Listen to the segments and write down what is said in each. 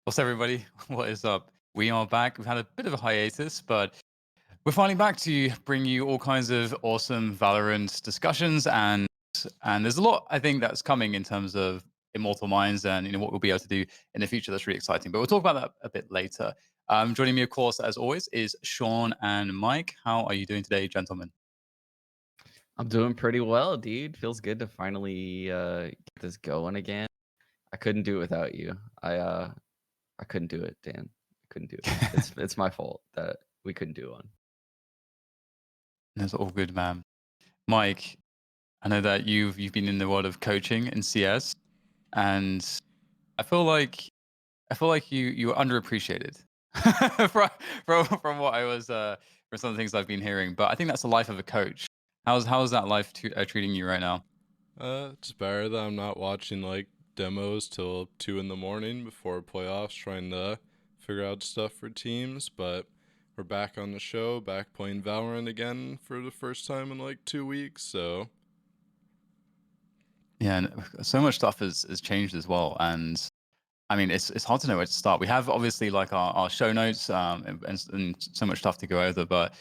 What's everybody? What is up? We are back. We've had a bit of a hiatus, but we're finally back to bring you all kinds of awesome Valorant discussions and there's a lot I think that's coming in terms of Immortal Minds and what we'll be able to do in the future that's really exciting. But we'll talk about that a bit later. Joining me, of course, as always, is Sean and Mike. How are you doing today, gentlemen? I'm doing pretty well, dude. Feels good to finally get this going again. I couldn't do it without you. I couldn't do it, Dan. I couldn't do it. It's my fault that we couldn't do one. That's all good, man. Mike, I know that you've been in the world of coaching in CS, and I feel like I feel like you were underappreciated from, from what I was from some of the things I've been hearing. But I think that's the life of a coach. How's that life treating you right now? It's better that I'm not watching like demos till 2 in the morning before playoffs, trying to figure out stuff for teams. But we're back on the show, back playing Valorant again for the first time in like 2 weeks. So Yeah, and so much stuff has changed as well, and I mean, it's hard to know where to start. We have obviously like our show notes and so much stuff to go over. But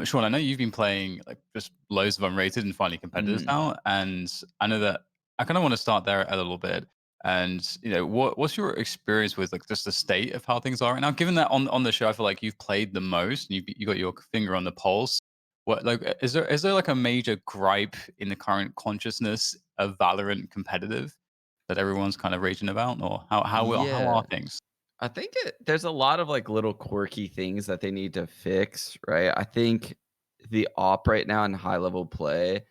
Sean, I know you've been playing like just loads of unrated and finally competitors Mm. now, and I know that I kind of want to start there a little bit. And what's your experience with like just the state of how things are right now? Given that on the show, I feel like you've played the most and you got your finger on the pulse. What like is there like a major gripe in the current consciousness of Valorant competitive that everyone's kind of raging about, or how Yeah, are things? I think there's a lot of like little quirky things that they need to fix, right? I think the op right now in high level play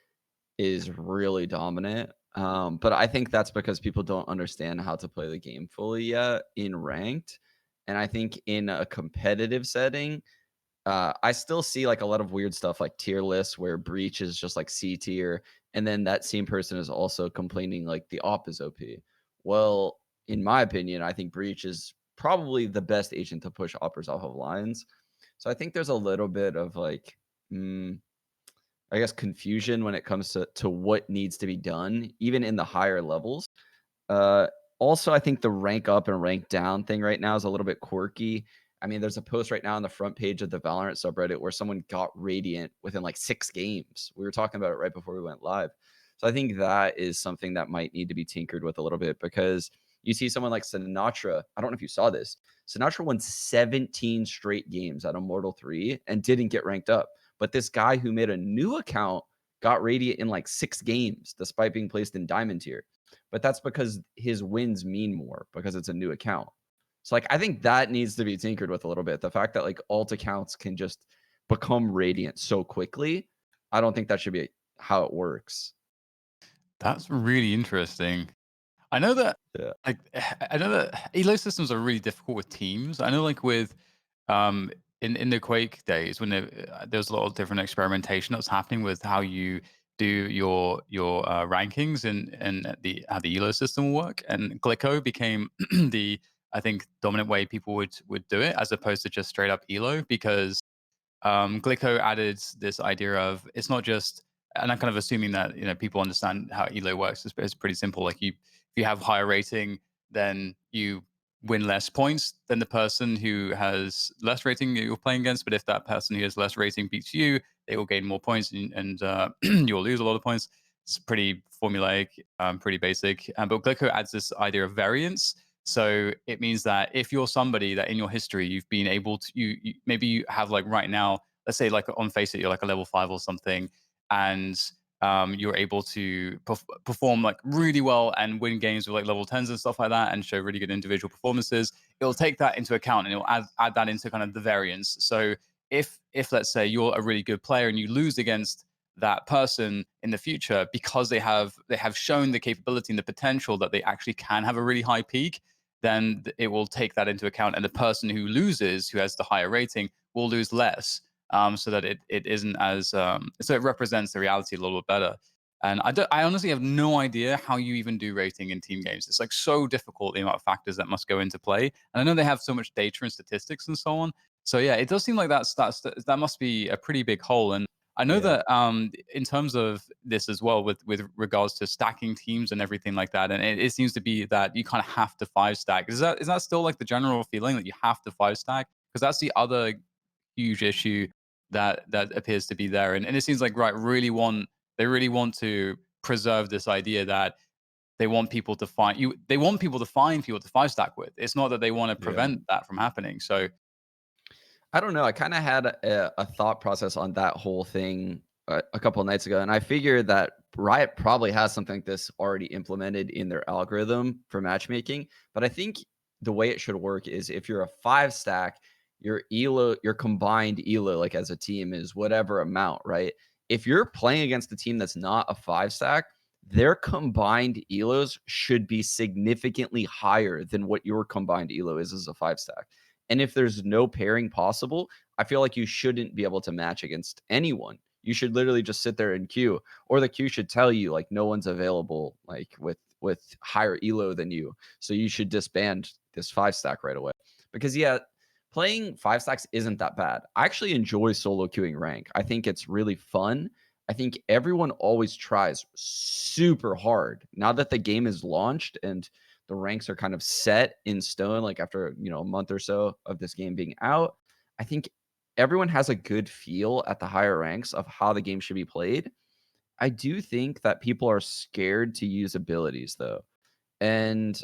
is really dominant. But I think that's because people don't understand how to play the game fully yet in ranked. And I think in a competitive setting, I still see like a lot of weird stuff like tier lists where breach is just like C tier, and then that same person is also complaining like the op is OP. Well, in my opinion, I think breach is probably the best agent to push oppers off of lines. So I think there's a little bit of like, mm, I guess, confusion when it comes to what needs to be done, even in the higher levels. Uh, Also, I think the rank up and rank down thing right now is a little bit quirky. I mean, there's a post right now on the front page of the Valorant subreddit where someone got Radiant within like 6 games. We were talking about it right before we went live. So I think that is something that might need to be tinkered with a little bit because you see someone like Sinatra. I don't know if you saw this. Sinatra won 17 straight games at Immortal 3 and didn't get ranked up. But this guy who made a new account got Radiant in like 6 games despite being placed in Diamond tier, but that's because his wins mean more because it's a new account. So like I think that needs to be tinkered with a little bit. The fact that like alt accounts can just become radiant so quickly, I don't think that should be how it works. That's really interesting. I know that Yeah. like I know that elo systems are really difficult with teams. I know like with um in the Quake days when there was a lot of different experimentation that was happening with how you do your rankings and the how the elo system will work, and Glicko became the I think dominant way people would do it as opposed to just straight up elo because Glicko added this idea of it's not just, and I'm kind of assuming that people understand how Elo works. It's pretty simple. Like if you have higher rating, then you win less points than the person who has less rating that you're playing against. But if that person who has less rating beats you, they will gain more points, and you'll lose a lot of points. It's pretty formulaic, pretty basic. But Glicko adds this idea of variance. So it means that if you're somebody that in your history you've been able to, maybe you have like right now, let's say like on Face It, you're like a level 5 or something, and you're able to perform like really well and win games with like level 10s and stuff like that, and show really good individual performances. It'll take that into account and it'll add that into kind of the variance. So if let's say you're a really good player and you lose against that person in the future because they have shown the capability and the potential that they actually can have a really high peak, then it will take that into account. And the person who loses, who has the higher rating, will lose less, so that it isn't as so it represents the reality a little bit better. And I honestly have no idea how you even do rating in team games. It's like so difficult the amount of factors that must go into play. And I know they have so much data and statistics and so on. So yeah, it does seem like that must be a pretty big hole. And I know Yeah. that in terms of this as well, with regards to stacking teams and everything like that, and it seems to be that you kind of have to five stack. Is that still like the general feeling that you have to five stack? Because that's the other huge issue that appears to be there, and it seems like Riot they really want to preserve this idea that they want people to find you. They want people to find people to five stack with. It's not that they want to Yeah. prevent that from happening. So I don't know. I kind of had a thought process on that whole thing a couple of nights ago, and I figured that Riot probably has something like this already implemented in their algorithm for matchmaking. But I think the way it should work is if you're a five stack, your elo, your combined elo, like as a team, is whatever amount, right? If you're playing against a team that's not a five stack, their combined elos should be significantly higher than what your combined elo is as a five stack. And if there's no pairing possible, I feel like you shouldn't be able to match against anyone. You should literally just sit there and queue, or the queue should tell you like no one's available like with higher elo than you. So you should disband this five stack right away. Because yeah, playing five stacks isn't that bad. I actually enjoy solo queuing rank. I think it's really fun. I think everyone always tries super hard. Now that the game is launched and the ranks are kind of set in stone, like after a month or so of this game being out, I think everyone has a good feel at the higher ranks of how the game should be played. I do think that people are scared to use abilities though. And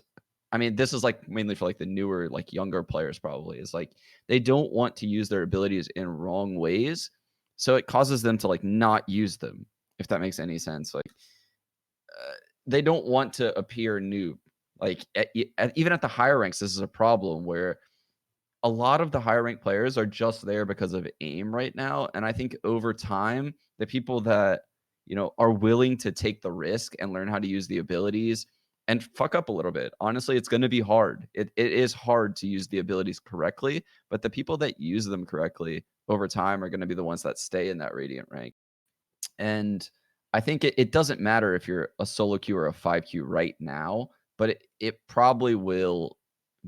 I mean, this is like mainly for like the newer, like younger players probably is like they don't want to use their abilities in wrong ways. So it causes them to like not use them, if that makes any sense. Like they don't want to appear noob. Like even at the higher ranks, this is a problem where a lot of the higher ranked players are just there because of aim right now. And I think over time, the people that are willing to take the risk and learn how to use the abilities and fuck up a little bit. Honestly, it's going to be hard. It is hard to use the abilities correctly, but the people that use them correctly over time are going to be the ones that stay in that radiant rank. And I think it doesn't matter if you're a solo queue or a 5Q right now, but it probably will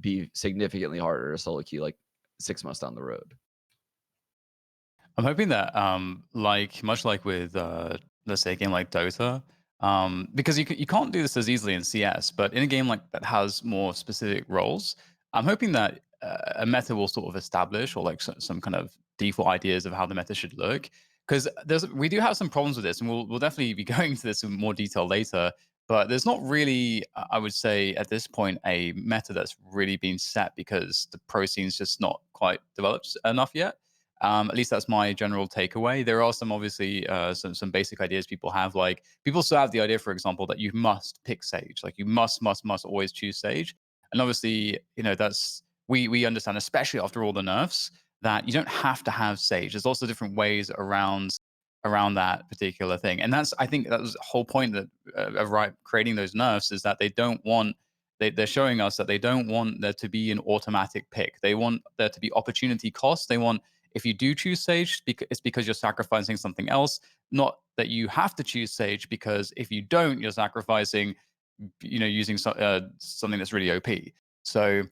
be significantly harder to solo queue like 6 months down the road. I'm hoping that, like much like with, let's say a game like Dota, because you can't do this as easily in CS, but in a game like that has more specific roles, I'm hoping that a meta will sort of establish or like some kind of default ideas of how the meta should look. Because we do have some problems with this, and we'll definitely be going into this in more detail later. But there's not really, I would say, at this point, a meta that's really been set because the pro scene's just not quite developed enough yet. At least that's my general takeaway. There are some obviously some basic ideas people have. Like people still have the idea, for example, that you must pick Sage. Like you must always choose Sage. And obviously, that's we understand, especially after all the nerfs, that you don't have to have Sage. There's also different ways around that particular thing. And I think that was the whole point that of Riot creating those nerfs is that they don't want they're showing us that they don't want there to be an automatic pick. They want there to be opportunity cost. They want if you do choose Sage, it's because you're sacrificing something else, not that you have to choose Sage because if you don't, you're sacrificing, using something that's really OP. So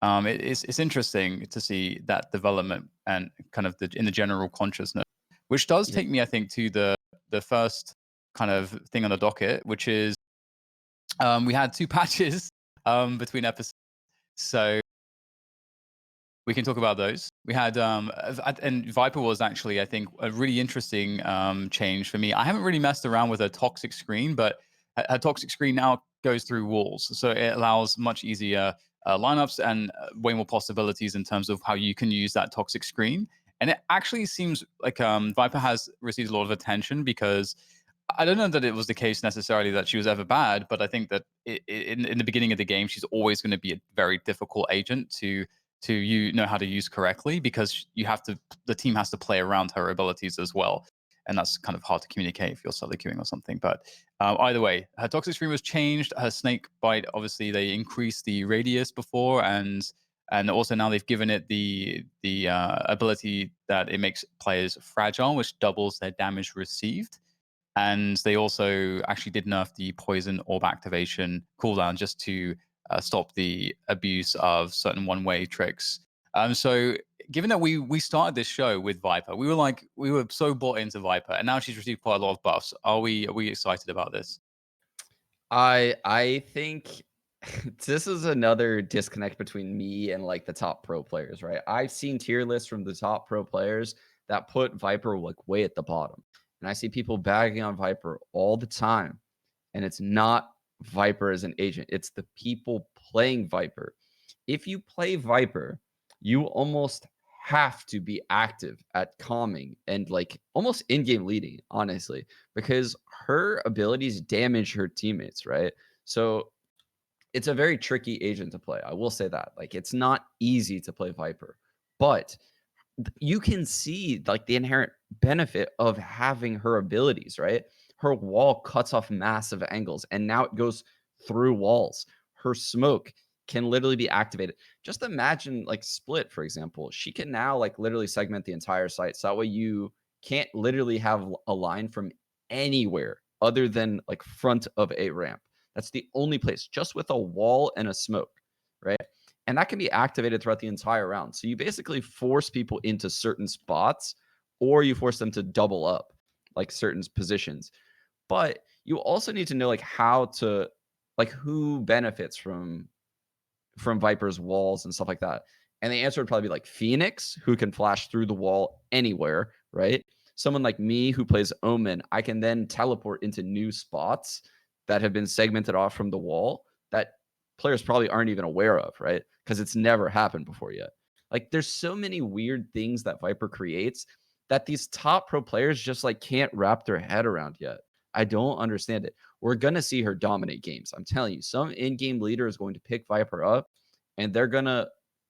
it's interesting to see that development and kind of in the general consciousness, which does Yeah. take me, I think, to the first kind of thing on the docket, which is we had two patches between episodes. So we can talk about those. We had, and Viper was actually, I think, a really interesting change for me. I haven't really messed around with a toxic screen, but a toxic screen now goes through walls, so it allows much easier lineups and way more possibilities in terms of how you can use that toxic screen. And it actually seems like Viper has received a lot of attention because I don't know that it was the case necessarily that she was ever bad, but I think that in the beginning of the game, she's always going to be a very difficult agent to know how to use correctly because the team has to play around her abilities as well, and that's kind of hard to communicate if you're solo queuing or something. But either way, her toxic screen was changed. Her snake bite, obviously, they increased the radius before, and also now they've given it the ability that it makes players fragile, which doubles their damage received. And they also actually did nerf the poison orb activation cooldown just to stop the abuse of certain one-way tricks. So given that we started this show with Viper, we were so bought into Viper, and now she's received quite a lot of buffs. Are we excited about this? I think this is another disconnect between me and like the top pro players, right? I've seen tier lists from the top pro players that put Viper like way at the bottom. And I see people bagging on Viper all the time. And it's not Viper as an agent, it's the people playing Viper. If you play Viper, you almost have to be active at calming and like almost in-game leading, honestly, because her abilities damage her teammates, right? So it's a very tricky agent to play. I will say that. Like it's not easy to play Viper, but you can see like the inherent benefit of having her abilities, right? Her wall cuts off massive angles and now it goes through walls. Her smoke can literally be activated. Just imagine like Split, for example. She can now like literally segment the entire site. So that way you can't literally have a line from anywhere other than like front of a ramp. That's the only place, just with a wall and a smoke, right? And that can be activated throughout the entire round. So you basically force people into certain spots or you force them to double up like certain positions. But you also need to know like how to like who benefits from Viper's walls and stuff like that. And the answer would probably be like Phoenix, who can flash through the wall anywhere, right? Someone like me who plays Omen, I can then teleport into new spots that have been segmented off from the wall that players probably aren't even aware of, right? Because it's never happened before yet. Like there's so many weird things that Viper creates that these top pro players just like can't wrap their head around yet. I don't understand it. We're going to see her dominate games. I'm telling you, some in-game leader is going to pick Viper up and they're going to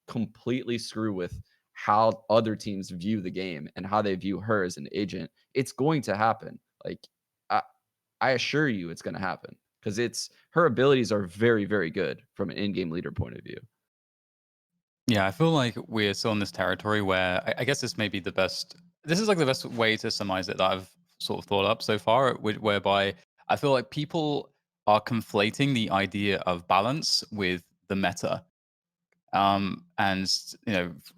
completely screw with how other teams view the game and how they view her as an agent. It's going to happen. Like I, I assure you it's going to happen because it's her abilities are very, very good from an in-game leader point of view. Yeah, I feel like we're still in this territory where I guess this may be the best. This is like the best way to summarize it that I've sort of thought up so far, whereby I feel like people are conflating the idea of balance with the meta. And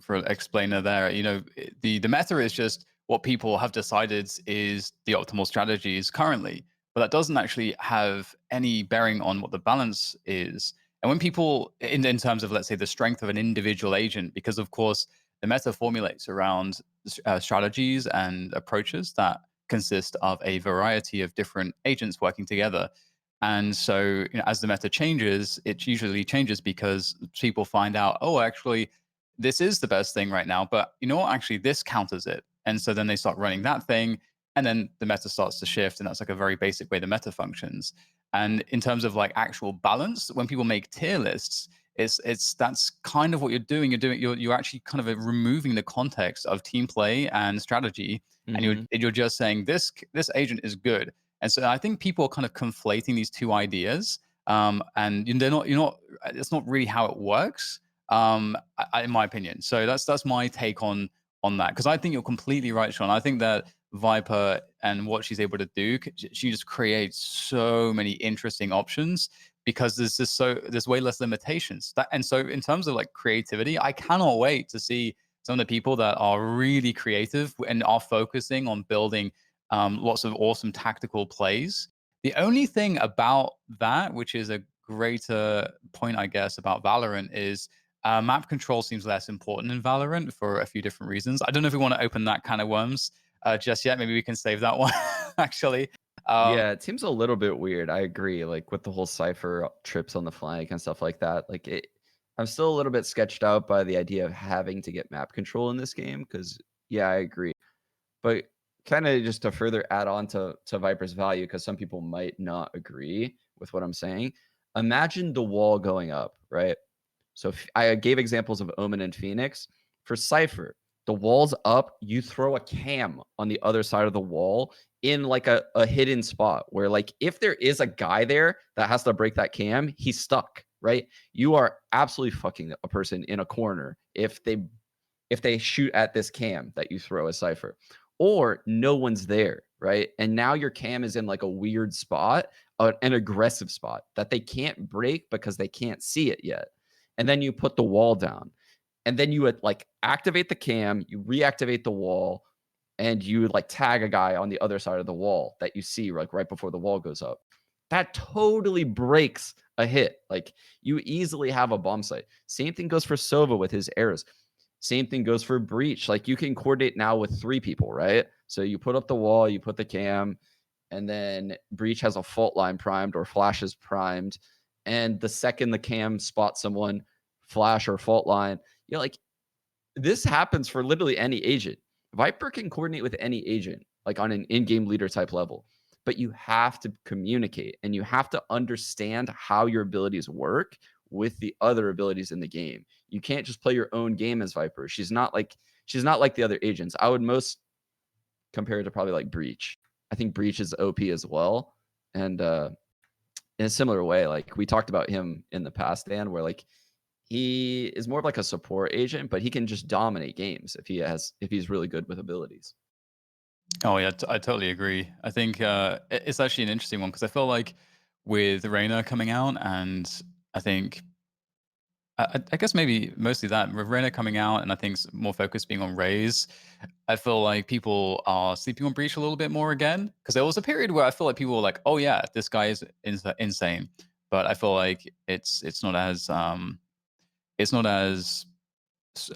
for an explainer there, the meta is just what people have decided is the optimal strategies currently, but that doesn't actually have any bearing on what the balance is. And when people, in terms of let's say the strength of an individual agent, because of course the meta formulates around strategies and approaches that consist of a variety of different agents working together. And so, as the meta changes, it usually changes because people find out, oh, actually, this is the best thing right now. But you know what? Actually, this counters it. And so then they start running that thing. And then the meta starts to shift. And that's like a very basic way the meta functions. And in terms of like actual balance, when people make tier lists, it's that's kind of what you're doing. You're actually kind of removing the context of team play and strategy. And Mm-hmm. you're just saying this agent is good. And so I think people are kind of conflating these two ideas, and they're not. You're not. It's not really how it works, in my opinion. So that's my take on that because I think you're completely right, Sean. I think that Viper and what she's able to do, she just creates so many interesting options because there's way less limitations. And so in terms of like creativity, I cannot wait to see some of the people that are really creative and are focusing on building lots of awesome tactical plays. The only thing about that, which is a greater point, I guess, about Valorant is map control seems less important in Valorant for a few different reasons. I don't know if we want to open that kind of worms just yet. Maybe we can save that one, actually. Um, Yeah, it seems a little bit weird. I agree. Like with the whole Cypher trips on the flank and stuff like that. I'm still a little bit sketched out by the idea of having to get map control in this game because, yeah, I agree. But kind of just to further add on to Viper's value, because some people might not agree with what I'm saying. Imagine the wall going up, right? So if I gave examples of Omen and Phoenix. For Cypher, the wall's up, you throw a cam on the other side of the wall in like a hidden spot where like if there is a guy there that has to break that cam, he's stuck, right? You are absolutely fucking a person in a corner if they shoot at this cam that you throw as Cypher. Or no one's there, right? And now your cam is in like a weird spot, an aggressive spot that they can't break because they can't see it yet. And then you put the wall down. and then you would like activate the cam, you reactivate the wall, and you would like tag a guy on the other side of the wall that you see like right before the wall goes up. That totally breaks a hit. Like you easily have a bomb site. Same thing goes for Sova with his arrows. Same thing goes for Breach. Like you can coordinate now with 3 people, right? So you put up the wall, you put the cam, and then Breach has a fault line primed or Flash is primed. And the second the cam spots someone, Flash or fault line, like this happens for literally any agent. Viper can coordinate with any agent, like on an in-game leader type level. But you have to communicate and you have to understand how your abilities work with the other abilities in the game. You can't just play your own game as Viper. She's not like the other agents. I would most compare it to probably like Breach. I think Breach is OP as well. And in a similar way, like we talked about him in the past, Dan, where like he is more of like a support agent, but he can just dominate games if he's really good with abilities. Oh yeah, I totally agree. I think it's actually an interesting one because I feel like with Reina coming out, and I think I guess maybe mostly that with Reina coming out, and I think more focus being on Raze. I feel like people are sleeping on Breach a little bit more again because there was a period where I feel like people were like, "Oh yeah, this guy is insane," but I feel like it's not as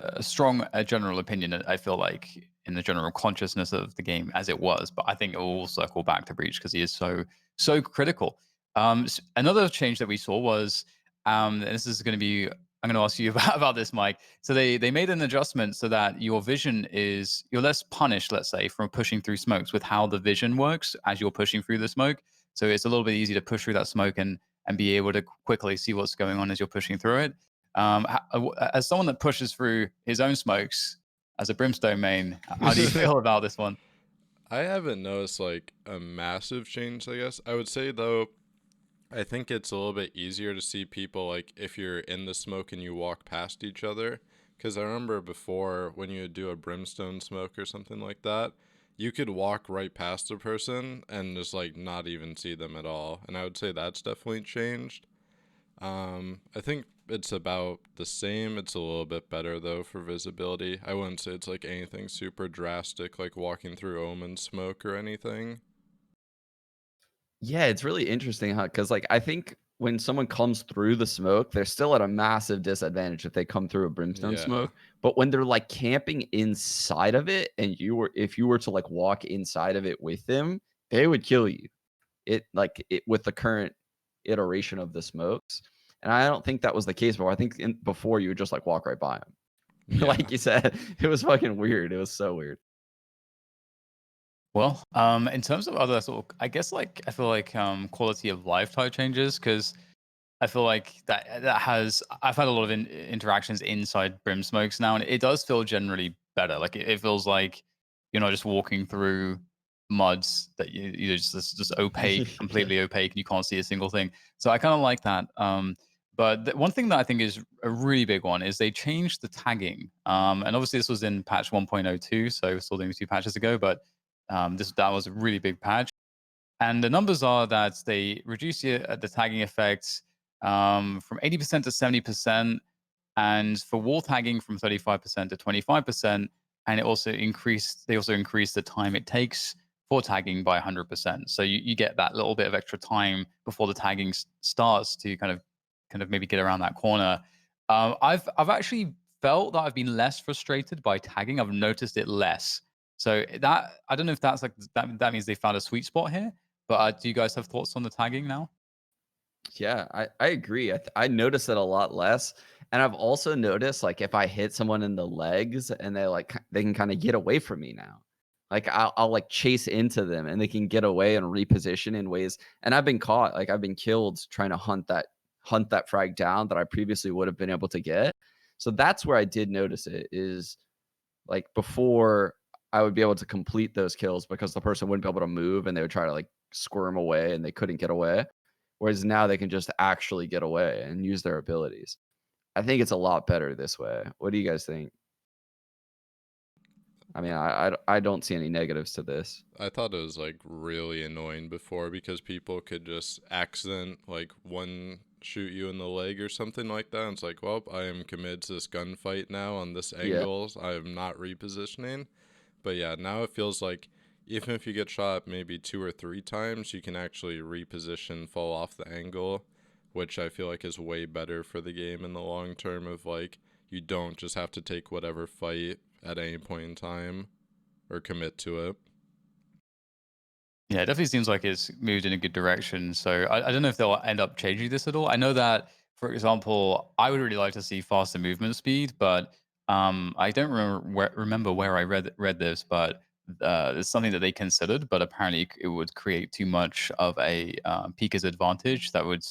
a strong a general opinion. I feel like in the general consciousness of the game as it was, but I think it will circle back to Breach because he is so critical. Another change that we saw was, and this is going to be, I'm going to ask you about this, Mike. So they made an adjustment so that your vision is you're less punished, let's say, from pushing through smokes with how the vision works as you're pushing through the smoke. So it's a little bit easy to push through that smoke and be able to quickly see what's going on as you're pushing through it. As someone that pushes through his own smokes as a Brimstone main, how do you feel about this one? I haven't noticed like a massive change, I guess. I would say though, I think it's a little bit easier to see people like if you're in the smoke and you walk past each other. Because I remember before when you would do a brimstone smoke or something like that, you could walk right past a person and just like not even see them at all. And I would say that's definitely changed. I think it's about the same. It's a little bit better though for visibility. I wouldn't say it's like anything super drastic like walking through omen smoke or anything. Yeah, it's really interesting, huh? Because like I think when someone comes through the smoke, they're still at a massive disadvantage if they come through a brimstone Yeah. smoke. But when they're like camping inside of it, and if you were to like walk inside of it with them, they would kill you. It with the current iteration of the smokes. And I don't think that was the case before. I think before you would just like walk right by them. Yeah. Like you said, it was fucking weird. It was so weird. Well, in terms of other sort of, I guess like I feel like quality of life type changes because I feel like that has I've had a lot of interactions inside Brim Smokes now, and it does feel generally better. Like it feels like you're not just walking through muds that you're just opaque, Yeah. completely opaque, and you can't see a single thing. So I kind of like that. But one thing that I think is a really big one is they changed the tagging. And obviously this was in patch 1.02, so we're still doing 2 patches ago, but that was a really big patch. And the numbers are that they reduce the tagging effect from 80% to 70%, and for wall tagging from 35% to 25%. And they also increased the time it takes for tagging by 100%. So you get that little bit of extra time before the tagging starts to kind of maybe get around that corner. I've actually felt that I've been less frustrated by tagging. I've noticed it less. So that I don't know if that's like that means they found a sweet spot here. But do you guys have thoughts on the tagging now? Yeah, I agree. I notice it a lot less. And I've also noticed like if I hit someone in the legs and they can kind of get away from me now. Like I'll like chase into them and they can get away and reposition in ways. And I've been caught, like I've been killed trying to hunt that frag down that I previously would have been able to get. So that's where I did notice it is like before I would be able to complete those kills because the person wouldn't be able to move and they would try to like squirm away and they couldn't get away. Whereas now they can just actually get away and use their abilities. I think it's a lot better this way. What do you guys think? I mean, I don't see any negatives to this. I thought it was like really annoying before because people could just accident like one shoot you in the leg or something like that. And it's like, well, I am committed to this gunfight now on this Yeah. angle. I am not repositioning. But yeah, now it feels like even if you get shot maybe 2 or 3 times, you can actually reposition, fall off the angle, which I feel like is way better for the game in the long term of like, you don't just have to take whatever fight at any point in time or commit to it. Yeah, it definitely seems like it's moved in a good direction. So I don't know if they'll end up changing this at all. I know that, for example, I would really like to see faster movement speed, but I don't remember where I read this, but it's something that they considered, but apparently it would create too much of a peaker's advantage that would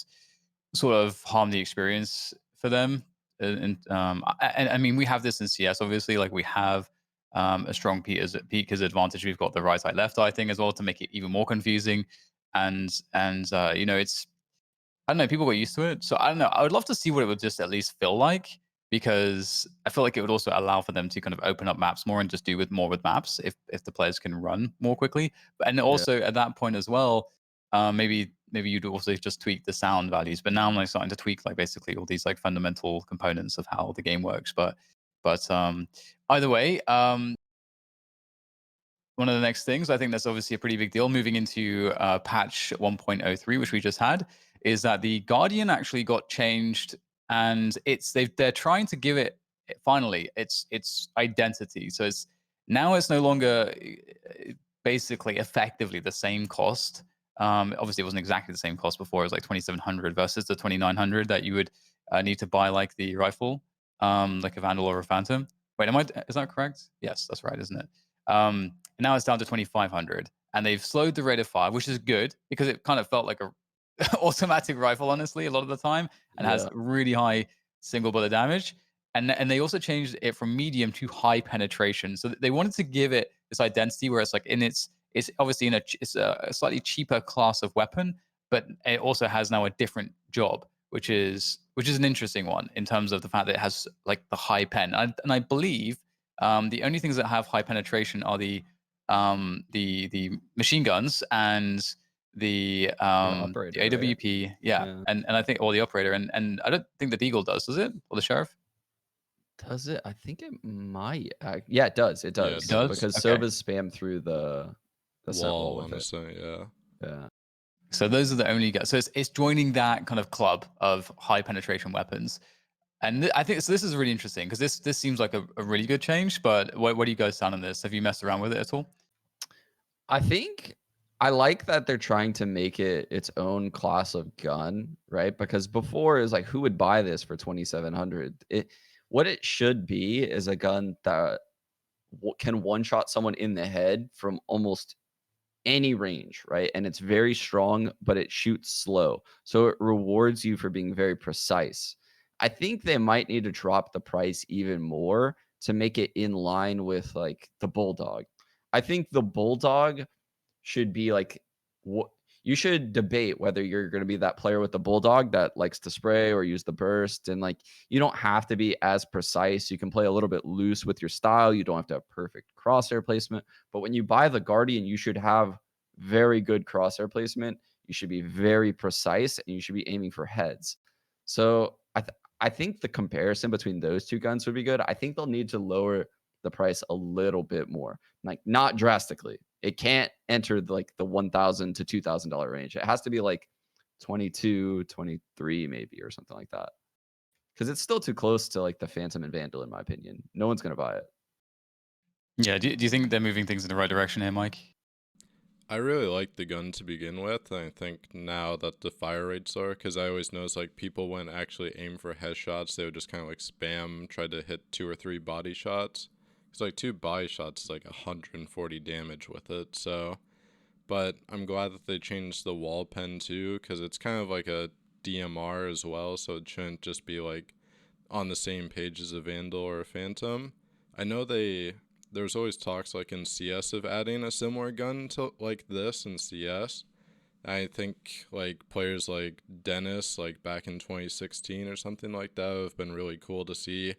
sort of harm the experience for them. And I mean, we have this in CS, obviously. Like we have a strong peaker's advantage. We've got the right eye, left eye thing as well to make it even more confusing. And you know, it's I don't know, people got used to it. So I don't know. I would love to see what it would just at least feel like because I feel like it would also allow for them to kind of open up maps more and just do with more with maps if the players can run more quickly. And Yeah. also at that point as well, maybe you'd also just tweak the sound values. But now I'm like starting to tweak like basically all these like fundamental components of how the game works. But either way, one of the next things, I think that's obviously a pretty big deal moving into patch 1.03, which we just had, is that the Guardian actually got changed, and they're trying to give it finally its identity. So it's no longer basically effectively the same cost. Obviously, it wasn't exactly the same cost before. It was like 2,700 versus the 2,900 that you would need to buy like the rifle, like a Vandal or a Phantom. Wait, is that correct? Yes, that's right, isn't it? And now it's down to 2,500, and they've slowed the rate of fire, which is good because it kind of felt like a automatic rifle, honestly, a lot of the time, and has Yeah. really high single bullet damage. And they also changed it from medium to high penetration, so they wanted to give it this identity where it's like it's obviously it's a slightly cheaper class of weapon, but it also has now a different job, which is an interesting one in terms of the fact that it has like the high pen, and I believe the only things that have high penetration are the machine guns and The the operator, right? AWP, yeah, Yeah. and I think or the operator, and I don't think the Deagle does it, or the Sheriff? Does it? I think it might. Yeah, it does. It Yeah, it It does does. does? because Okay. Sovas spam through the scent wall Wall with on a it. set, yeah. Yeah. So those are the only guys. So it's joining that kind of club of high penetration weapons. And I think so. This is really interesting because this seems like a really good change. But what do you guys sound on this? Have you messed around with it at all? I think I like that they're trying to make it its own class of gun, right? Because before it was like, who would buy this for 2,700? What it should be is a gun that can one shot someone in the head from almost any range, right? And it's very strong, but it shoots slow. So it rewards you for being very precise. I think they might need to drop the price even more to make it in line with like the Bulldog. I think the Bulldog should be like what you should debate whether you're going to be that player with the bulldog that likes to spray or use the burst, and like you don't have to be as precise. You can play a little bit loose with your style. You don't have to have perfect crosshair placement, but when you buy the Guardian, you should have very good crosshair placement. You should be very precise and you should be aiming for heads. So I think the comparison between those two guns would be good. I think they'll need to lower the price a little bit more, like not drastically. It can't enter like the $1,000 to $2,000 range. It has to be like 22, 23 maybe or something like that. Because it's still too close to like the Phantom and Vandal, in my opinion. No one's gonna buy it. Yeah. Do you think they're moving things in the right direction here, Mike? I really like the gun to begin with. I think now that the fire rates are, because I always noticed like people wouldn't actually aim for headshots. They would just kind of like spam, try to hit 2 or 3 body shots. It's like 2 body shots is like 140 damage with it. So, but I'm glad that they changed the wall pen too, because it's kind of like a DMR as well. So it shouldn't just be like on the same page as a Vandal or a Phantom. I know there's always talks like in CS of adding a similar gun to like this in CS. I think like players like Dennis, like back in 2016 or something like that, have been really cool to see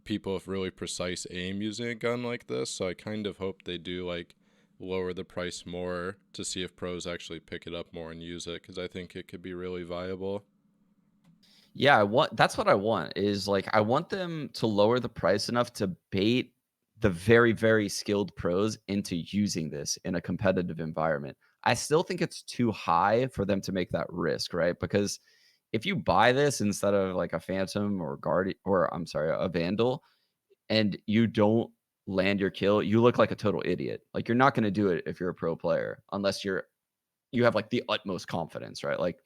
people with really precise aim using a gun like this. So I kind of hope they do like lower the price more to see if pros actually pick it up more and use it, because I think it could be really viable. Yeah, I want that's what I want is like I want them to lower the price enough to bait the very, very skilled pros into using this in a competitive environment. I still think it's too high for them to make that risk, right? Because if you buy this instead of like a Phantom or Guardian or I'm sorry, a Vandal, and you don't land your kill, you look like a total idiot. Like you're not going to do it if you're a pro player unless you have like the utmost confidence, right? Like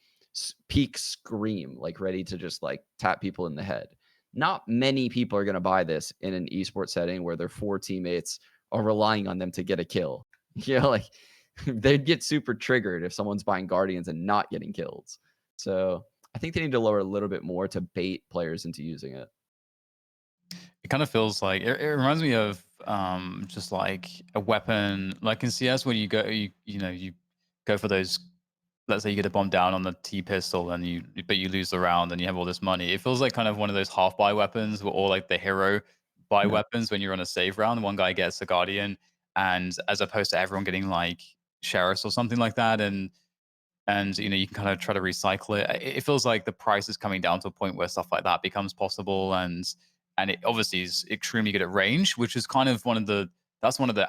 peak scream, like ready to just like tap people in the head. Not many people are going to buy this in an esports setting where their four teammates are relying on them to get a kill. You know, like they'd get super triggered if someone's buying Guardians and not getting kills. So I think they need to lower a little bit more to bait players into using it. It kind of feels like it reminds me of just like a weapon, like in CS, when you go, you go for those. Let's say you get a bomb down on the T pistol, and but you lose the round, and you have all this money. It feels like kind of one of those half buy weapons, or like the hero buy Yeah. weapons when you're on a save round. One guy gets a guardian, and as opposed to everyone getting like sheriffs or something like that, and you can kind of try to recycle it. It feels like the price is coming down to a point where stuff like that becomes possible, and it obviously is extremely good at range, which is kind of one of the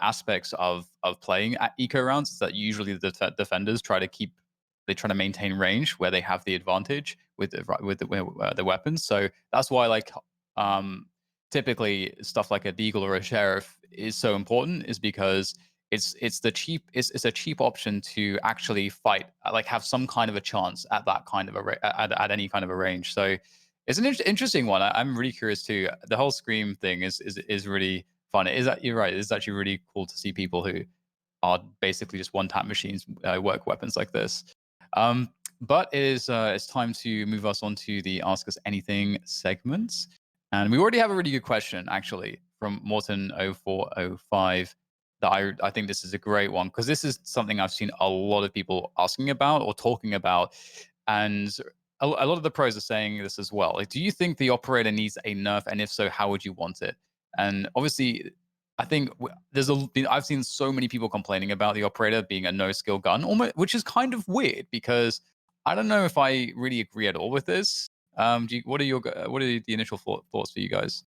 aspects of playing at eco rounds, is that usually the defenders try to maintain range where they have the advantage with the weapons. So that's why like um typically stuff like a deagle or a sheriff is so important, is because it's a cheap option to actually fight, like have some kind of a chance at that kind of at any kind of a range. So it's an interesting one. I'm really curious too. The whole scream thing is really fun. Is that You're right? It's actually really cool to see people who are basically just one tap machines work weapons like this. Um, but it's time to move us on to the Ask Us Anything segment. And we already have a really good question, actually, from Morton0405. That I think this is a great one, because this is something I've seen a lot of people asking about or talking about. And a lot of the pros are saying this as well. Like, do you think the operator needs a nerf? And if so, how would you want it? And obviously, I think I've seen so many people complaining about the operator being a no skill gun, almost, which is kind of weird, because I don't know if I really agree at all with this. What are the initial thoughts for you guys?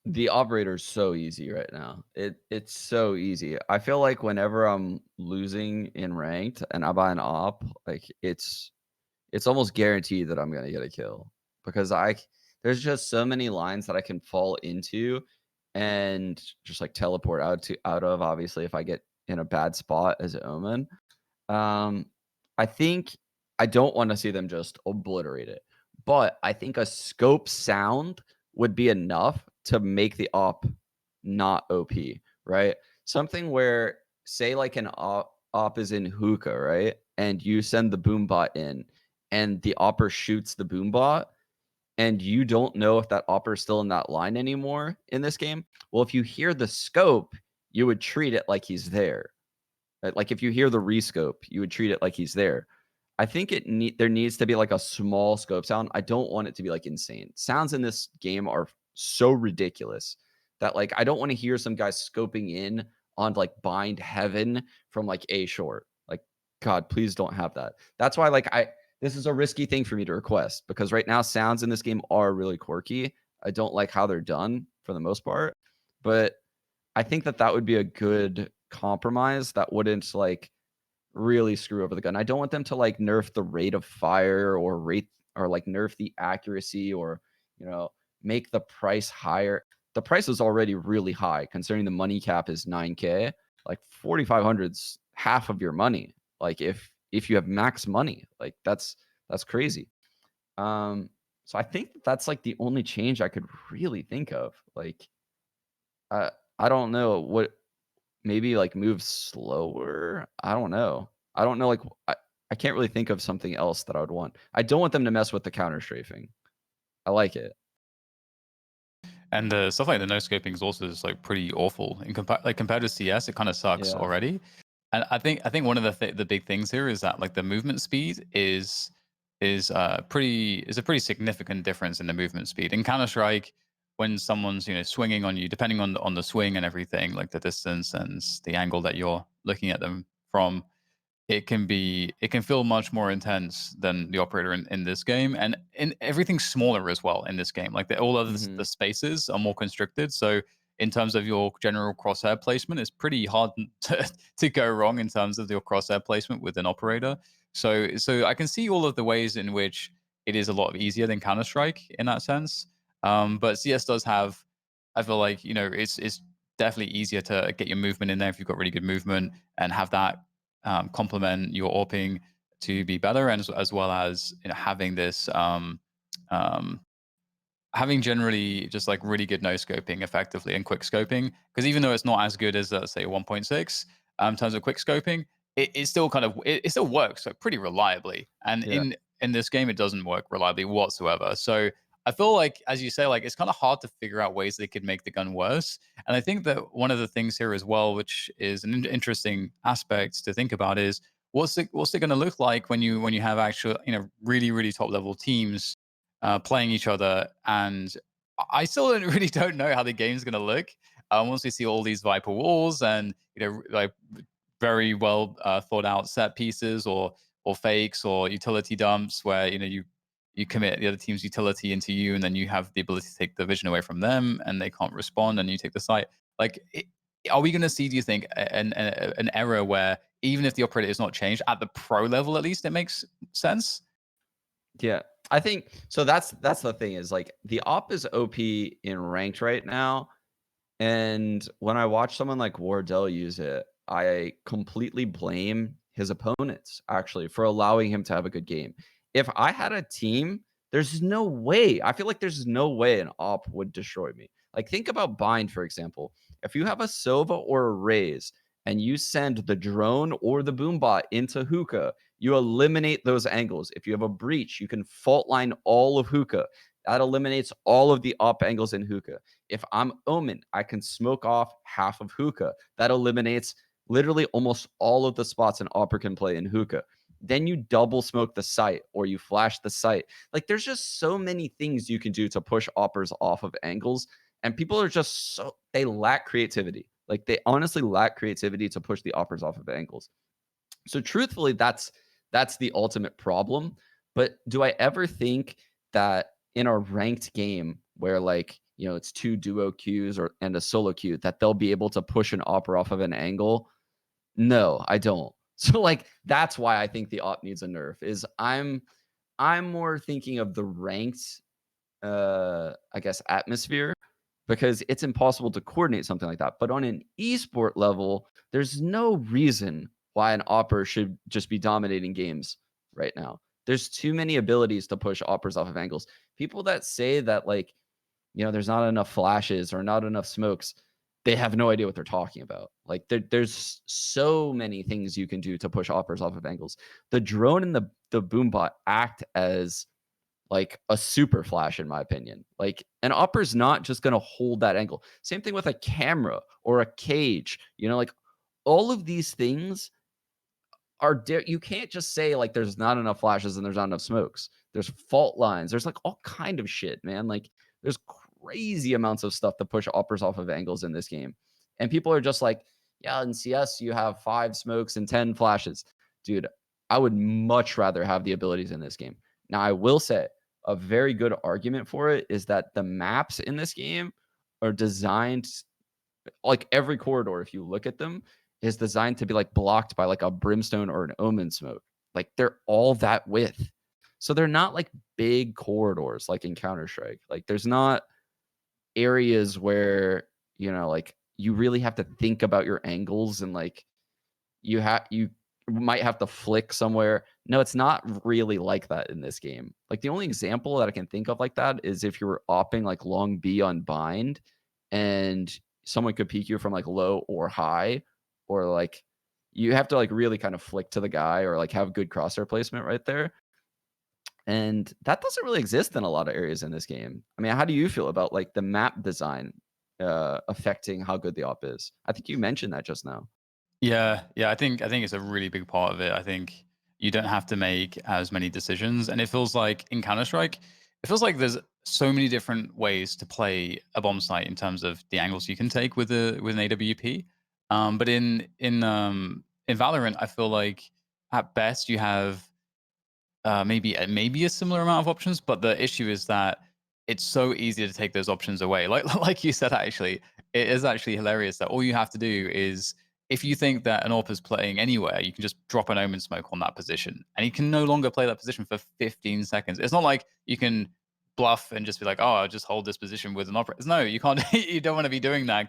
The operator's so easy right now. It's so easy. I feel like whenever I'm losing in ranked and I buy an op, like it's almost guaranteed that I'm gonna get a kill because there's just so many lines that I can fall into and just like teleport out of obviously if I get in a bad spot as Omen. Um, I think I don't want to see them just obliterate it, but I think a scope sound would be enough to make the op not OP, right? Something where, say, like an op is in hookah, right? And you send the boom bot in, and the opper shoots the boom bot, and you don't know if that opper is still in that line anymore in this game. Well, if you hear the scope, you would treat it like he's there. Like if you hear the rescope, you would treat it like he's there. I think there needs to be like a small scope sound. I don't want it to be like insane. Sounds in this game are so ridiculous that like I don't want to hear some guy scoping in on like bind heaven from like a short. Like God, please don't have that. That's why like this is a risky thing for me to request because right now sounds in this game are really quirky. I don't like how they're done for the most part, but I think that that would be a good compromise that wouldn't like really screw over the gun. I don't want them to like nerf the rate of fire or rate or like nerf the accuracy or, you know, make the price higher. The price is already really high considering the money cap is 9K. Like 4,500's half of your money. Like if you have max money, like that's crazy. Um so I think that's like the only change I could really think of. Like uh, I don't know what maybe like move slower. I don't know. I don't know. Like I can't really think of something else that I would want. I don't want them to mess with the counter strafing. I like it. And the stuff like the no scoping is also just like pretty awful compared to CS. It kind of sucks Yeah. already. And I think one of the big things here is that like the movement speed is a pretty significant difference in the movement speed. In Counter Strike, when someone's swinging on you, depending on the swing and everything, like the distance and the angle that you're looking at them from, it can feel much more intense than the operator in this game, and everything's smaller as well in this game. Like all of Hmm. the spaces are more constricted, so in terms of your general crosshair placement, it's pretty hard to go wrong in terms of your crosshair placement with an operator. So I can see all of the ways in which it is a lot easier than Counter Strike in that sense. But CS does have, I feel like, it's definitely easier to get your movement in there if you've got really good movement and have that complement your AWPing to be better, and as well as having this um, having generally just like really good no scoping effectively and quick scoping, because even though it's not as good as let's say 1.6 in terms of quick scoping, it still kind of it still works like, pretty reliably, and Yeah. in this game it doesn't work reliably whatsoever. So I feel like, as you say, like it's kind of hard to figure out ways they could make the gun worse. And I think that one of the things here as well, which is an interesting aspect to think about, is what's it going to look like when you have actual really top level teams playing each other. And I still really don't know how the game's going to look once we see all these Viper walls and like very well thought out set pieces or fakes or utility dumps where you commit the other team's utility into you, and then you have the ability to take the vision away from them and they can't respond and you take the site. Like, are we going to see, do you think, an error where even if the operator is not changed at the pro level, at least it makes sense? Yeah. I think so. That's the thing is like the op is OP in ranked right now. And when I watch someone like Wardell use it, I completely blame his opponents actually for allowing him to have a good game. If I had a team, there's no way. I feel like there's no way an op would destroy me. Like think about Bind, for example. If you have a Sova or a Raze and you send the drone or the boombot into hookah, you eliminate those angles. If you have a breach, you can fault line all of hookah. That eliminates all of the op angles in hookah. If I'm Omen, I can smoke off half of hookah. That eliminates literally almost all of the spots an opera can play in hookah. Then you double smoke the site or you flash the site. Like there's just so many things you can do to push operas off of angles. And people are just they lack creativity. Like they honestly lack creativity to push the operas off of angles. So truthfully, that's the ultimate problem. But do I ever think that in a ranked game where like it's two duo queues and a solo queue that they'll be able to push an opera off of an angle? No, I don't. So like that's why I think the op needs a nerf. Is I'm more thinking of the ranked I guess atmosphere because it's impossible to coordinate something like that. But on an esport level, there's no reason why an opera should just be dominating games right now. There's too many abilities to push operas off of angles. People that say that like, there's not enough flashes or not enough smokes, they have no idea what they're talking about. Like there's so many things you can do to push operas off of angles. The drone and the boombot act as like a super flash in my opinion. Like an upper's not just going to hold that angle. Same thing with a camera or a cage, like all of these things are you can't just say like there's not enough flashes and there's not enough smokes. There's fault lines. There's like all kind of shit, man. Like there's crazy amounts of stuff to push uppers off of angles in this game. And people are just like, yeah, in CS you have 5 smokes and 10 flashes. Dude, I would much rather have the abilities in this game. Now, I will say a very good argument for it is that the maps in this game are designed like every corridor, if you look at them, is designed to be like blocked by like a brimstone or an omen smoke. Like they're all that width. So they're not like big corridors like in Counter-Strike. Like there's not areas where, like you really have to think about your angles and like you might have to flick somewhere. No, it's not really like that in this game. Like the only example that I can think of like that is if you were opping like long B on bind and someone could peek you from like low or high, or like you have to like really kind of flick to the guy or like have good crosshair placement right there. And that doesn't really exist in a lot of areas in this game. I mean, how do you feel about like the map design affecting how good the op is? I think you mentioned that just now. Yeah. I think it's a really big part of it. I think you don't have to make as many decisions, and it feels like in Counter Strike, it feels like there's so many different ways to play a bomb site in terms of the angles you can take with an AWP. But in Valorant, I feel like at best you have maybe a similar amount of options, but the issue is that it's so easy to take those options away. Like you said, actually, it is actually hilarious that all you have to do is if you think that an AWP is playing anywhere, you can just drop an Omen Smoke on that position, and he can no longer play that position for 15 seconds. It's not like you can bluff and just be like, oh, I'll just hold this position with an operator. No, you can't. You don't want to be doing that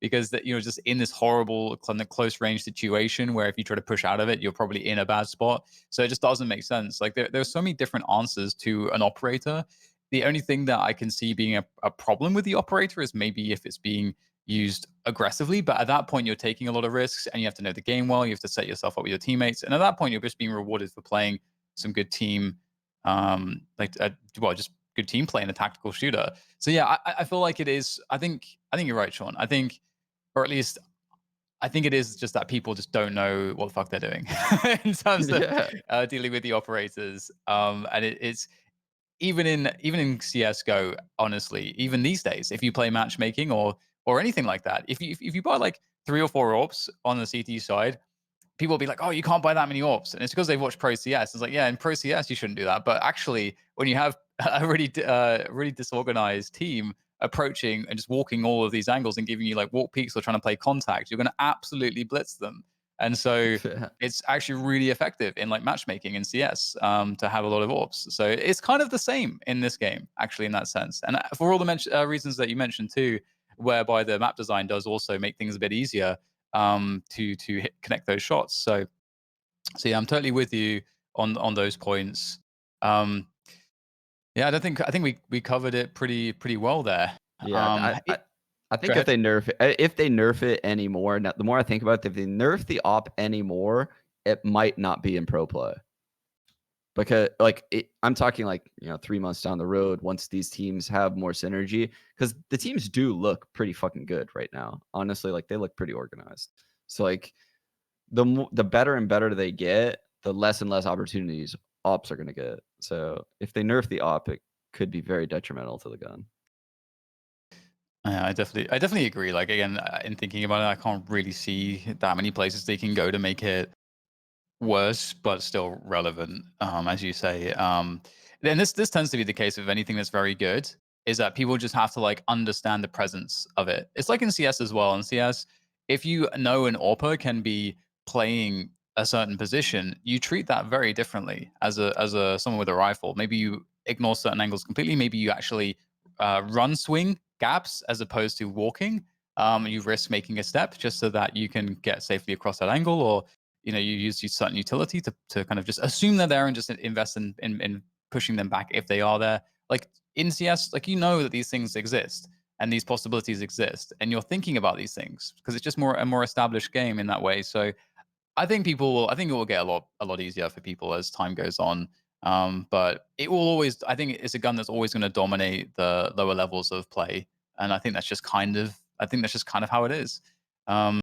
because that just in this horrible kind of close range situation where if you try to push out of it, you're probably in a bad spot. So it just doesn't make sense. Like there's so many different answers to an operator. The only thing that I can see being a problem with the operator is maybe if it's being used aggressively, but at that point you're taking a lot of risks and you have to know the game well. You have to set yourself up with your teammates, and at that point you're just being rewarded for playing some good team, just good team play in a tactical shooter. So yeah, I feel like it is. I think you're right, Sean. Or at least I think it is just that people just don't know what the fuck they're doing in terms of Yeah. dealing with the operators. And it's even in CS:GO, honestly, even these days, if you play matchmaking or anything like that, if you buy like 3 or 4 AWPs on the CT side, people will be like, "Oh, you can't buy that many AWPs," and it's because they've watched Pro CS. It's like, yeah, in Pro CS you shouldn't do that, but actually, when you have a really disorganized team approaching and just walking all of these angles and giving you like walk peaks or trying to play contact, you're going to absolutely blitz them. And so Yeah. it's actually really effective in like matchmaking in CS to have a lot of AWPs. So it's kind of the same in this game, actually, in that sense. And for all the reasons that you mentioned too, whereby the map design does also make things a bit easier to connect those shots. So yeah, I'm totally with you on those points. Um, yeah, I think we covered it pretty well there. Yeah, Um, I it, I Go think ahead. if they nerf it anymore, now the more I think about it, if they nerf the op anymore, it might not be in pro play. Because I'm talking like 3 months down the road, once these teams have more synergy, because the teams do look pretty fucking good right now. Honestly, like they look pretty organized. So like the better and better they get, the less and less opportunities ops are gonna get. So if they nerf the op, it could be very detrimental to the gun. Yeah, I definitely agree. Like again, in thinking about it, I can't really see that many places they can go to make it worse, but still relevant, as you say. Then this tends to be the case with anything that's very good, is that people just have to like understand the presence of it. It's like in CS as well. In CS, if you know an AWPer can be playing a certain position, you treat that very differently as a someone with a rifle. Maybe you ignore certain angles completely. Maybe you actually run swing gaps as opposed to walking. You risk making a step just so that you can get safely across that angle, or you use certain utility to kind of just assume they're there and just invest in pushing them back if they are there. Like in CS, like that these things exist and these possibilities exist, and you're thinking about these things because it's just a more established game in that way. So I think it will get a lot easier for people as time goes on. But it will always, I think it's a gun that's always going to dominate the lower levels of play, and I think that's just kind of how it is. Um,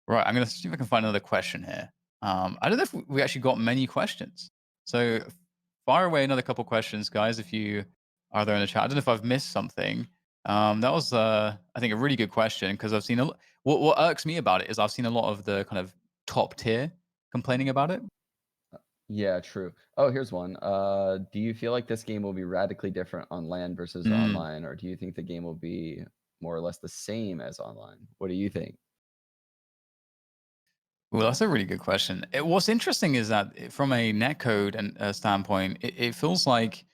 Right, I'm gonna see if I can find another question here. I don't know if we actually got many questions. So fire away another couple questions, guys, if you are there in the chat. I don't know if I've missed something. That was, I think, a really good question because I've seen what irks me about it is I've seen a lot of the kind of top tier complaining about it. Yeah, true. Oh, here's one. Do you feel like this game will be radically different on LAN versus Mm. online, or do you think the game will be more or less the same as online? What do you think? Well, that's a really good question. What's interesting is that from a netcode and standpoint, it feels like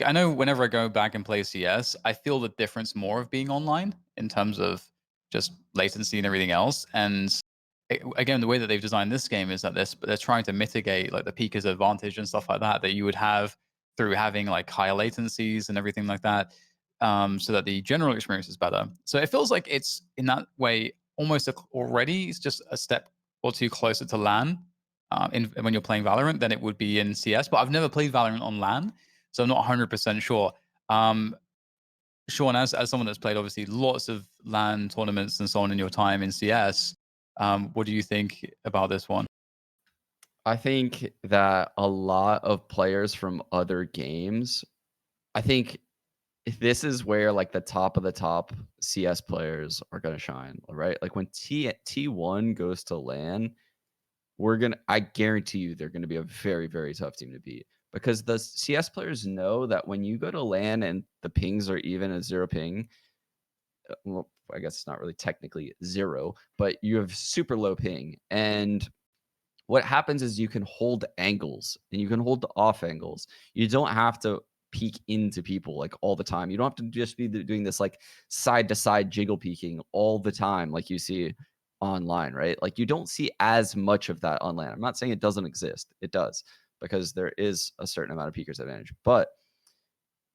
I know whenever I go back and play CS, I feel the difference more of being online in terms of just latency and everything else. And again, the way that they've designed this game is that they're trying to mitigate like the peakers advantage and stuff like that you would have through having like higher latencies and everything like that, so that the general experience is better. So it feels like it's in that way almost already it's just a step or two closer to LAN when you're playing Valorant than it would be in CS. But I've never played Valorant on LAN, so I'm not 100% sure. Um, Sean, as someone that's played obviously lots of LAN tournaments and so on in your time in CS, what do you think about this one? I think that a lot of players from other games, I think this is where like the top of the top CS players are going to shine, right? Like when T1 goes to LAN, I guarantee you they're gonna be a very, very tough team to beat because the CS players know that when you go to LAN and the pings are even a 0 ping, well, I guess it's not really technically 0, but you have super low ping, and what happens is you can hold angles and you can hold the off angles. You don't have to peek into people like all the time. You don't have to just be doing this like side to side jiggle peeking all the time like you see online, right? Like you don't see as much of that online. I'm not saying it doesn't exist. It does because there is a certain amount of peekers advantage, but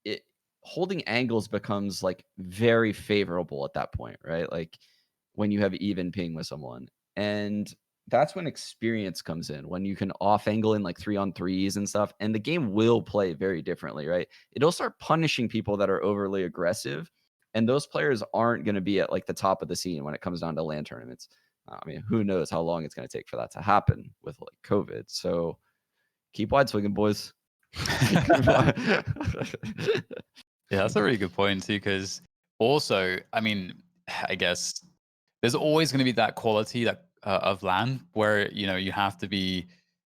it holding angles becomes like very favorable at that point, right? Like when you have even ping with someone. And that's when experience comes in, when you can off angle in like 3-on-3s and stuff. And the game will play very differently, right? It'll start punishing people that are overly aggressive. And those players aren't going to be at like the top of the scene when it comes down to LAN tournaments. I mean, who knows how long it's going to take for that to happen with like COVID. So keep wide swinging, boys. Yeah, that's a really good point too, because also, I mean, I guess there's always going to be that quality that of LAN where you have to be,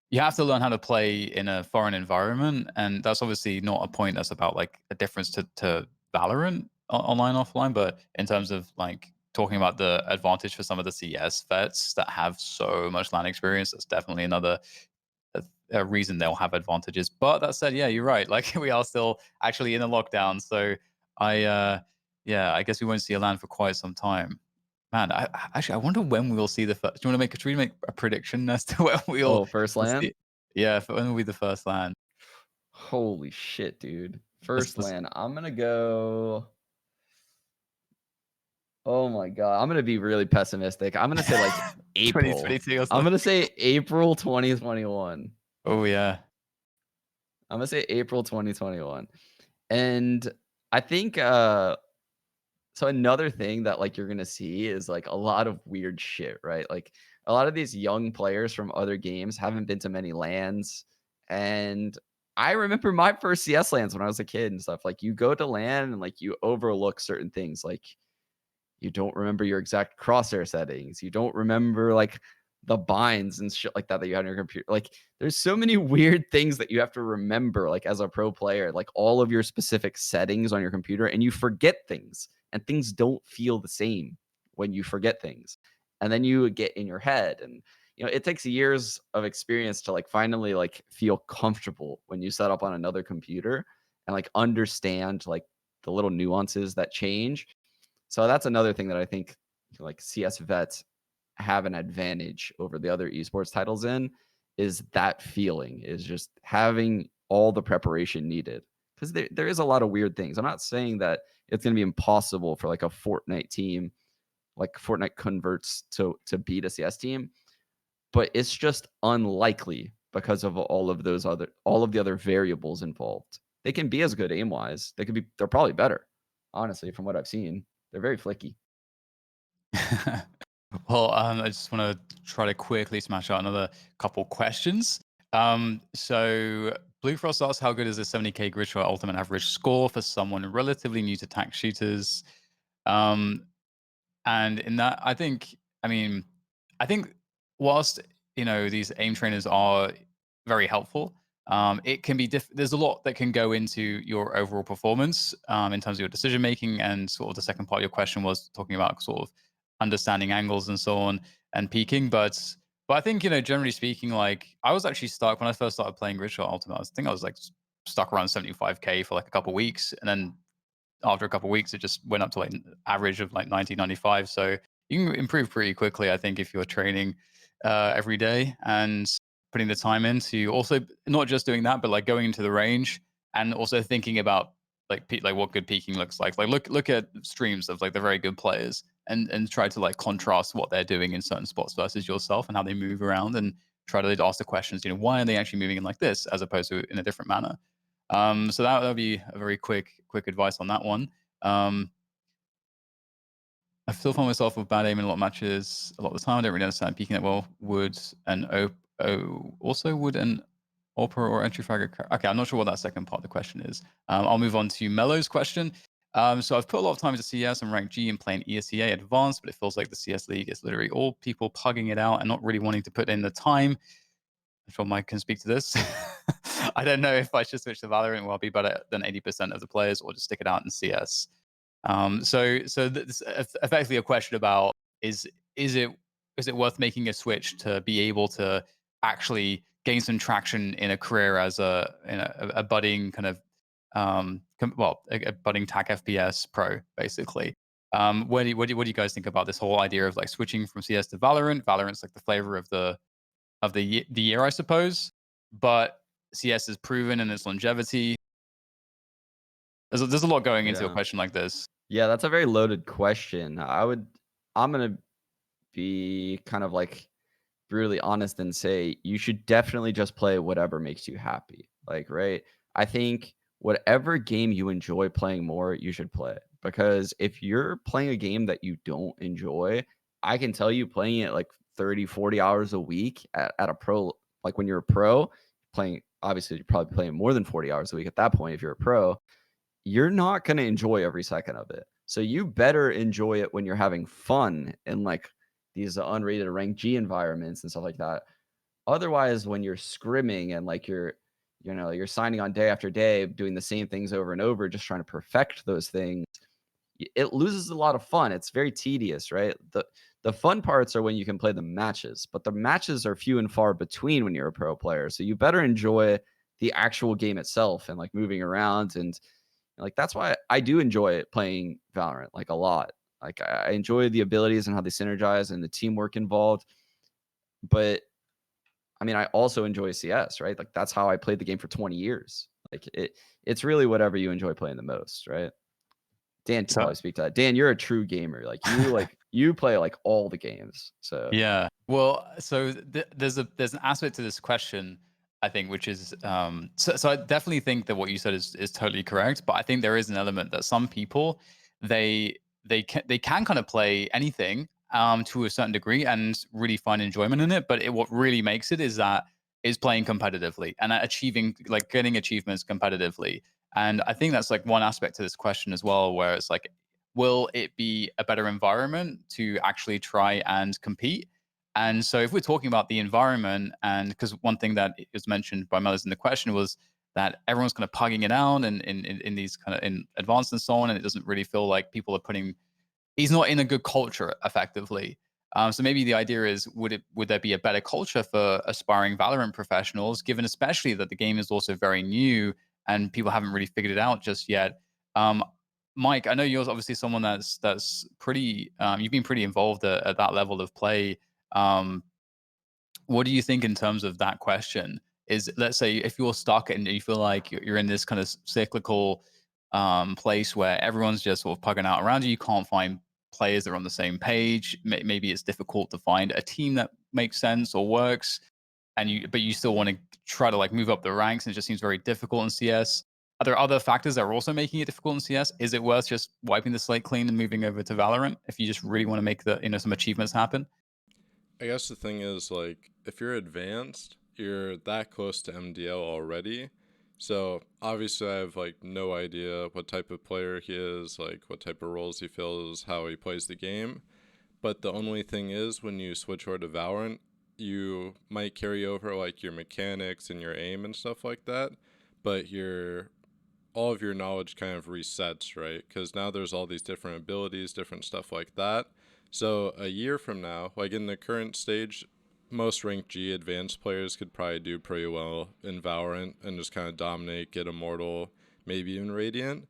you have to learn how to play in a foreign environment, and that's obviously not a point that's about like a difference to Valorant online offline, but in terms of like talking about the advantage for some of the CS vets that have so much LAN experience, that's definitely another a reason they'll have advantages. But that said, yeah, you're right. Like we are still actually in a lockdown, so yeah, I guess we won't see a land for quite some time. Man, actually I wonder when we will see the first. Do you want to make? Should we make a prediction as to when Oh, first we'll LAN? see? Yeah, when will be the first land? Holy shit, dude. Let's, First let's LAN. I'm gonna go. Oh my god. I'm gonna be really pessimistic. I'm gonna say like April. 2022 or I'm something. gonna say April 2021. Oh yeah. I'm gonna say April 2021. And I think so another thing that like you're gonna see is like a lot of weird shit, right? Like a lot of these young players from other games haven't been to many lands. And I remember my first CS lands when I was a kid and stuff. Like you go to LAN and like you overlook certain things. Like you don't remember your exact crosshair settings. You don't remember like the binds and shit like that that you had on your computer. Like there's so many weird things that you have to remember like as a pro player, like all of your specific settings on your computer, and you forget things and things don't feel the same when you forget things. And then you get in your head and it takes years of experience to like finally like feel comfortable when you set up on another computer and like understand like the little nuances that change. So that's another thing that I think like CS vets have an advantage over the other esports titles in is that feeling is just having all the preparation needed because there is a lot of weird things. I'm not saying that it's going to be impossible for like a Fortnite team, like Fortnite converts to beat a CS team, but it's just unlikely because of all of the other variables involved. They can be as good aim wise. They're probably better, honestly, from what I've seen. They're very flicky. Well, I just want to try to quickly smash out another couple questions. So Blue Frost asks, how good is a 70k grid shot ultimate average score for someone relatively new to tac shooters? Um, and in that, I mean, I think whilst these aim trainers are very helpful, it can be there's a lot that can go into your overall performance in terms of your decision making. And sort of the second part of your question was talking about sort of understanding angles and so on and peaking. But I think generally speaking, like I was actually stuck when I first started playing Gridshot Ultimate. I think I was like stuck around 75k for like a couple of weeks, and then after a couple of weeks, it just went up to like average of like 90, 95. So you can improve pretty quickly, I think, if you're training every day and putting the time into also not just doing that, but like going into the range and also thinking about like like what good peaking looks like. Like look at streams of like the very good players and try to like contrast what they're doing in certain spots versus yourself and how they move around and try to ask the questions, why are they actually moving in like this as opposed to in a different manner? So that would be a very quick advice on that one. Um, I still find myself with bad aim in a lot of matches a lot of the time. I don't really understand peeking that well. Would an opera or entry frag? Okay, I'm not sure what that second part of the question is. I'll move on to Mello's question. So I've put a lot of time into CS and ranked G and playing ESEA Advanced, but it feels like the CS League is literally all people plugging it out and not really wanting to put in the time. I'm sure Mike can speak to this. I don't know if I should switch to Valorant where I'll be better than 80% of the players, or just stick it out in CS. So this effectively a question about is is it is it worth making a switch to be able to actually gain some traction in a career as a budding kind of a budding TAC FPS pro basically. What do you guys think about this whole idea of like switching from CS to Valorant? Valorant's like the flavor of the year, I suppose, but CS is proven in its longevity. There's a lot going into a Yeah. question like this. Yeah, that's a very loaded question. I'm gonna be kind of like brutally honest and say you should definitely just play whatever makes you happy. Like, right? I think whatever game you enjoy playing more, you should play. Because if you're playing a game that you don't enjoy, I can tell you playing it like 30, 40 hours a week at a pro, like when you're a pro, playing, obviously, you're probably playing more than 40 hours a week at that point if you're a pro, you're not going to enjoy every second of it. So you better enjoy it when you're having fun in like these unrated rank G environments and stuff like that. Otherwise, when you're scrimming and like you're signing on day after day, doing the same things over and over, just trying to perfect those things, it loses a lot of fun. It's very tedious, right? The fun parts are when you can play the matches, but the matches are few and far between when you're a pro player. So you better enjoy the actual game itself and like moving around and like that's why I do enjoy playing Valorant like a lot. Like I enjoy the abilities and how they synergize and the teamwork involved. But I mean, I also enjoy CS, right? Like that's how I played the game for 20 years. Like it's really whatever you enjoy playing the most, right? Dan can So probably speak to that. Dan, you're a true gamer. Like you play like all the games. So yeah. Well, so there's an aspect to this question, I think, which is so I definitely think that what you said is totally correct, but I think there is an element that some people they they can kind of play anything to a certain degree and really find enjoyment in it, but what really makes it is playing competitively and achieving like getting achievements competitively. And I think that's like one aspect to this question as well, where it's like will it be a better environment to actually try and compete? And so, if we're talking about the environment, and because one thing that was mentioned by Mellors in the question was that everyone's kind of pugging it out and in these kind of in advanced and so on, and it doesn't really feel like people are putting. He's not in a good culture, effectively. So maybe the idea is, would there be a better culture for aspiring Valorant professionals, given especially that the game is also very new and people haven't really figured it out just yet? Um, Mike, I know you're obviously someone that's pretty. You've been pretty involved at that level of play. Um, what do you think in terms of that question? Is let's say if you're stuck and you feel like you're in this kind of cyclical place where everyone's just sort of pugging out around you, you can't find players that are on the same page. Maybe it's difficult to find a team that makes sense or works, and you still want to try to like move up the ranks, and it just seems very difficult in CS. Are there other factors that are also making it difficult in CS? Is it worth just wiping the slate clean and moving over to Valorant if you just really want to make the some achievements happen? I guess the thing is, like, if you're advanced, you're that close to MDL already. So obviously, I have like no idea what type of player he is, like what type of roles he fills, how he plays the game. But the only thing is, when you switch over to Valorant, you might carry over like your mechanics and your aim and stuff like that, but your all of your knowledge kind of resets, right? Because now there's all these different abilities, different stuff like that. So a year from now, like in the current stage, most ranked G advanced players could probably do pretty well in Valorant and just kind of dominate, get Immortal, maybe even Radiant.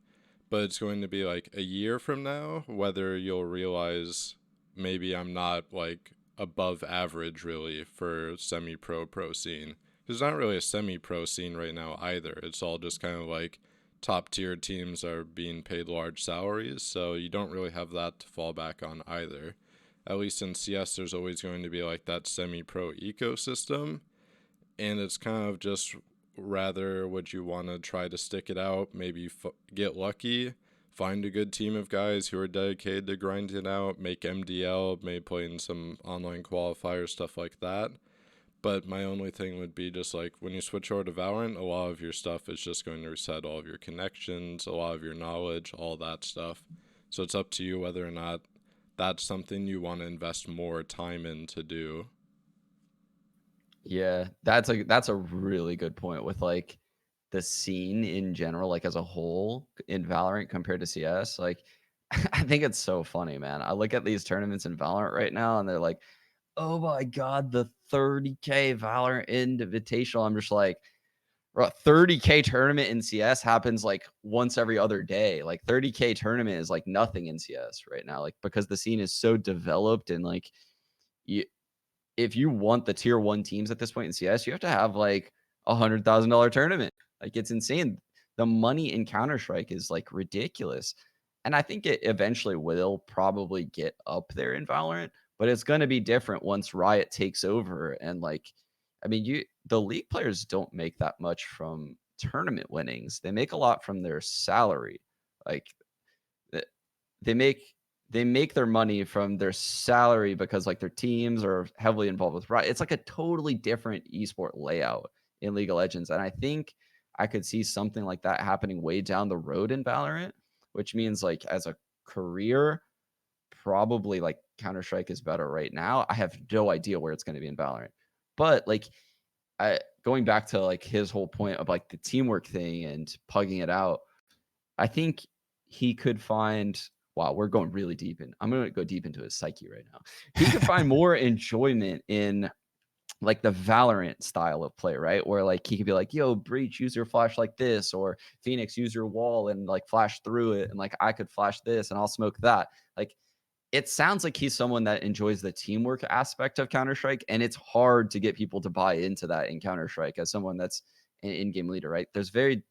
But it's going to be like a year from now, whether you'll realize maybe I'm not like above average really for semi-pro scene. There's not really a semi-pro scene right now either. It's all just kind of like top tier teams are being paid large salaries, so you don't really have that to fall back on either. At least in CS, there's always going to be like that semi pro ecosystem, and it's kind of just rather would you want to try to stick it out, maybe get lucky, find a good team of guys who are dedicated to grinding it out, make MDL, maybe play in some online qualifiers, stuff like that. But my only thing would be just like when you switch over to Valorant, a lot of your stuff is just going to reset all of your connections, a lot of your knowledge, all that stuff. So it's up to you whether or not that's something you want to invest more time in to do. Yeah, that's a really good point with like the scene in general, like as a whole in Valorant compared to CS. Like, I think it's so funny, man. I look at these tournaments in Valorant right now, and they're like, "Oh my god, the 30K Valorant Invitational." I'm just like, bro, 30K tournament in CS happens like once every other day. Like 30K tournament is like nothing in CS right now, like because the scene is so developed and like you if you want the tier one teams at this point in CS, you have to have like $100,000 tournament. Like it's insane. The money in Counter Strike is like ridiculous, and I think it eventually will probably get up there in Valorant, but it's going to be different once Riot takes over. And like, I mean, the league players don't make that much from tournament winnings. They make a lot from their salary. Like th- they make their money from their salary because like their teams are heavily involved with Riot. It's like a totally different esport layout in League of Legends, and I think I could see something like that happening way down the road in Valorant, which means like as a career, probably like Counter Strike is better right now. I have no idea where it's going to be in Valorant, but like going back to like his whole point of like the teamwork thing and pugging it out, I think he could find. Wow, we're going really deep in. I'm going to go deep into his psyche right now. He could find more enjoyment in like the Valorant style of play, right? Where like he could be like, "Yo, Breach, use your flash like this," or "Phoenix, use your wall and like flash through it," and like I could flash this and I'll smoke that. Like it sounds like he's someone that enjoys the teamwork aspect of Counter Strike, and it's hard to get people to buy into that in Counter Strike as someone that's an in-game leader, right? There's very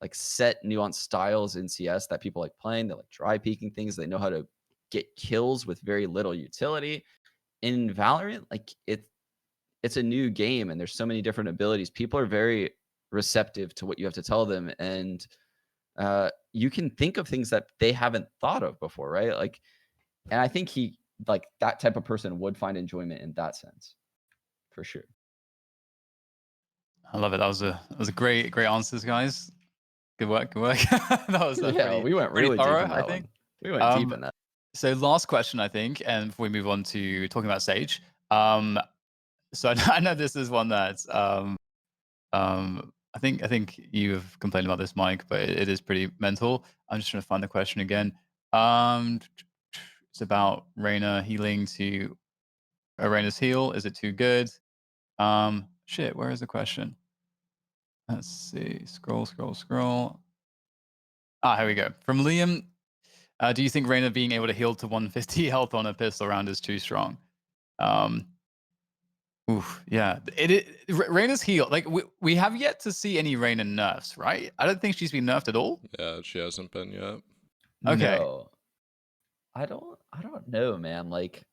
like set nuanced styles in CS that people like playing. They like dry peeking things. They know how to get kills with very little utility. In Valorant, like it's a new game and there's so many different abilities. People are very receptive to what you have to tell them, and you can think of things that they haven't thought of before, right? Like, and I think he like that type of person would find enjoyment in that sense, for sure. I love it. That was a great answers, guys. Good work. Good work. That's Yeah, pretty we went pretty really deep thorough, in I that think. one. We went deep Um, in that. so last question, I think, and before we move on to talking about Sage. So I know this is one that I think you have complained about this, Mike, but it is pretty mental. I'm just trying to find the question again. Um, it's about Reina healing to Reina's heal. Is it too good? Shit, where is the question? Let's see. Scroll, scroll, scroll. Here we go. From Liam, do you think Reina being able to heal to 150 health on a pistol round is too strong? Um, Oof, yeah. Reina's heal. Like we have yet to see any Reina nerfs, right? I don't think she's been nerfed at all. Yeah, she hasn't been yet. Okay. No, I don't know, man. Like,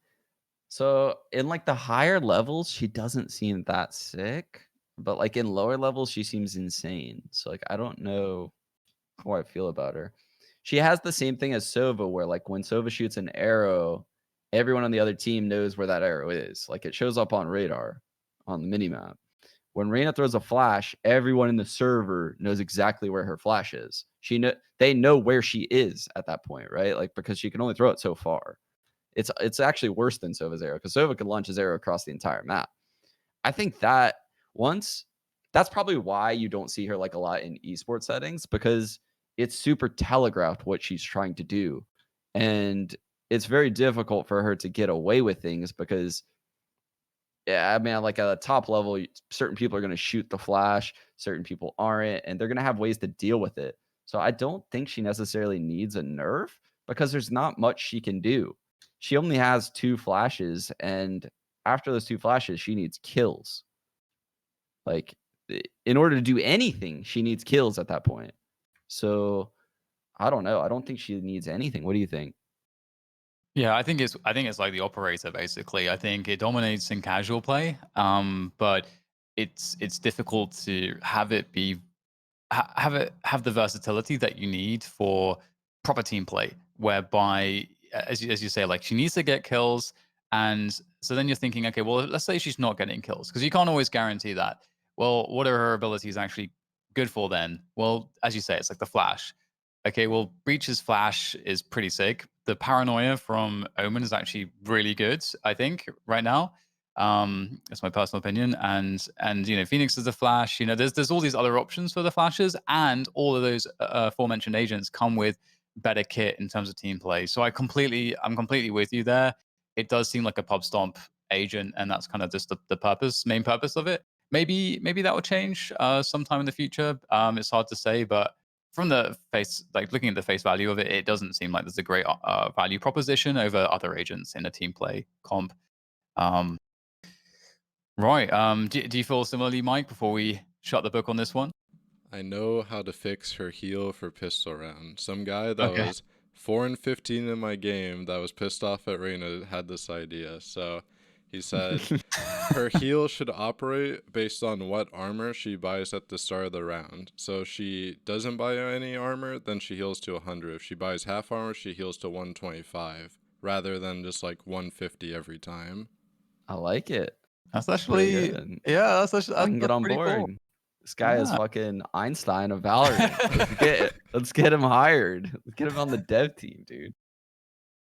so in like the higher levels, she doesn't seem that sick, but like in lower levels, she seems insane. So like I don't know how I feel about her. She has the same thing as Sova, where like when Sova shoots an arrow, everyone on the other team knows where that arrow is. Like it shows up on radar on the minimap. When Reina throws a flash, everyone in the server knows exactly where her flash is. They know where she is at that point, right? Like because she can only throw it so far. It's actually worse than Sova's arrow because Sova can launch his arrow across the entire map. I think that once that's probably why you don't see her like a lot in esports settings because it's super telegraphed what she's trying to do. And it's very difficult for her to get away with things because yeah, I mean, like at a top level, certain people are going to shoot the flash, certain people aren't, and they're going to have ways to deal with it. So I don't think she necessarily needs a nerf because there's not much she can do. She only has 2 flashes, and after those 2 flashes, she needs kills. Like, in order to do anything, she needs kills at that point. So I don't know. I don't think she needs anything. What do you think? Yeah, I think it's like the operator basically. I think it dominates in casual play, but it's difficult to have it be have the versatility that you need for proper team play, whereby as you say, like she needs to get kills, and So then you're thinking, okay, well, let's say she's not getting kills because you can't always guarantee that. Well, what are her abilities actually good for then? Well, as you say, it's like the flash. Okay, well, Breach's flash is pretty sick. The paranoia from Omen is actually really good, I think, right now. That's my personal opinion. And Phoenix is the flash. There's all these other options for the flashes, and all of those aforementioned agents come with better kit in terms of team play. So I'm completely with you there. It does seem like a pub stomp agent, and that's kind of just the main purpose of it. Maybe that will change sometime in the future. It's hard to say, but from the face, like looking at the face value of it, it doesn't seem like there's a great value proposition over other agents in a team play comp. Um, right. Do you feel similarly, Mike? Before we shut the book on this one. I know how to fix her heal for pistol round. Some guy that Okay. was 4-15 in my game that was pissed off at Reyna had this idea. So he said her heal should operate based on what armor she buys at the start of the round. So if she doesn't buy any armor, then she heals to 100. If she buys half armor, she heals to 125, rather than just like 150 every time. I like it. That's Pretty actually, good. yeah, I can get that's on pretty cool. board. This guy is Yeah. fucking Einstein of Valorant. Let's get him hired. Let's get him on the dev team, dude.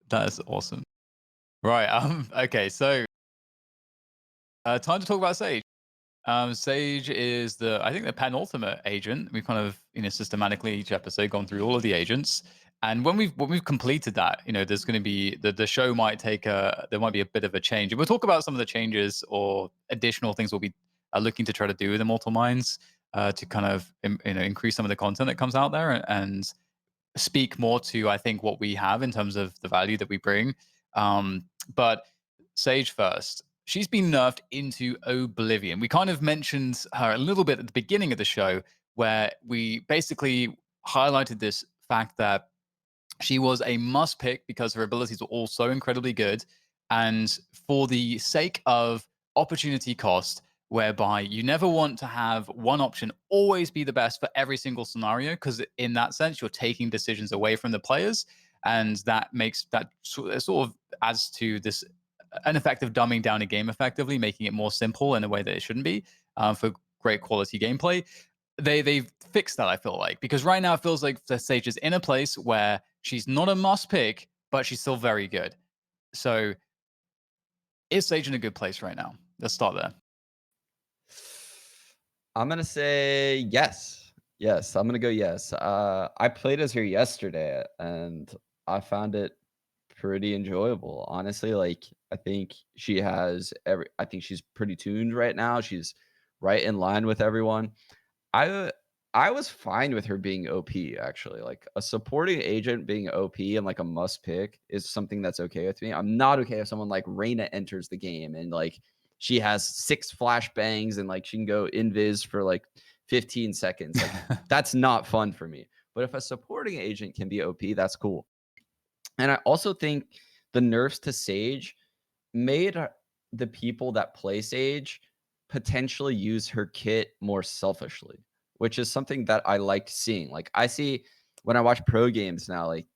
That is awesome. Right. Okay. So, time to talk about Sage. Sage is I think the penultimate agent. We've kind of, systematically each episode gone through all of the agents, and when we've completed that, there's going to be the show might there might be a bit of a change, and we'll talk about some of the changes or additional things we'll be looking to try to do with Immortal Minds to kind of increase some of the content that comes out there and speak more to, I think, what we have in terms of the value that we bring. But Sage first. She's been nerfed into oblivion. We kind of mentioned her a little bit at the beginning of the show, where we basically highlighted this fact that she was a must pick because her abilities were all so incredibly good. And for the sake of opportunity cost, whereby you never want to have one option always be the best for every single scenario, because in that sense, you're taking decisions away from the players. And that makes that sort of adds to this an effective dumbing down a game effectively, making it more simple in a way that it shouldn't be for great quality gameplay. They've fixed that, I feel like, because right now it feels like the Sage is in a place where she's not a must pick, but she's still very good. So is Sage in a good place right now? Let's start there. I'm gonna say yes. Yes, I'm gonna go yes. I played as her yesterday, and I found it pretty enjoyable. Honestly, like I think I think she's pretty tuned right now. She's right in line with everyone. I I was fine with her being OP actually. Like a supporting agent being OP and like a must pick is something that's okay with me. I'm not okay if someone like Reyna enters the game and like she has 6 flashbangs and like she can go invis for like 15 seconds. Like that's not fun for me. But if a supporting agent can be OP, that's cool. And I also think the nerfs to Sage made the people that play Sage potentially use her kit more selfishly, which is something that I liked seeing. Like I see when I watch pro games now, like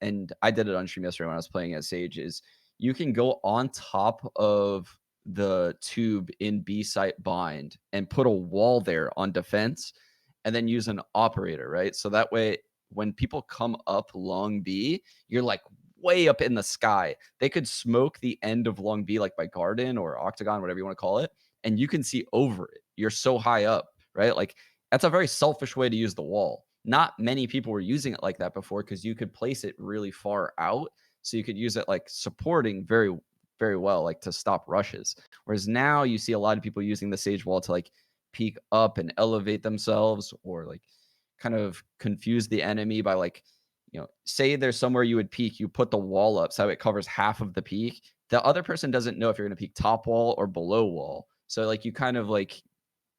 and I did it on stream yesterday when I was playing as Sage, is you can go on top of the tube in B site bind and put a wall there on defense and then use an operator, right? So that way when people come up long B, you're like way up in the sky. They could smoke the end of long B like by garden or octagon, whatever you want to call it, and you can see over it. You're so high up, right? Like that's a very selfish way to use the wall. Not many people were using it like that before because you could place it really far out. So you could use it like supporting very, very well, like to stop rushes. Whereas now you see a lot of people using the Sage Wall to like peek up and elevate themselves or like kind of confuse the enemy by like, say there's somewhere you would peek, you put the wall up so it covers half of the peak. The other person doesn't know if you're going to peek top wall or below wall. So like you kind of like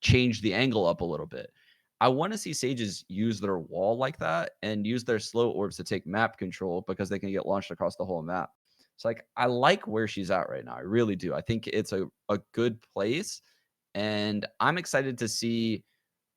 change the angle up a little bit. I want to see Sages use their wall like that and use their slow orbs to take map control because they can get launched across the whole map. So like I like where she's at right now. I really do. I think it's a good place. And I'm excited to see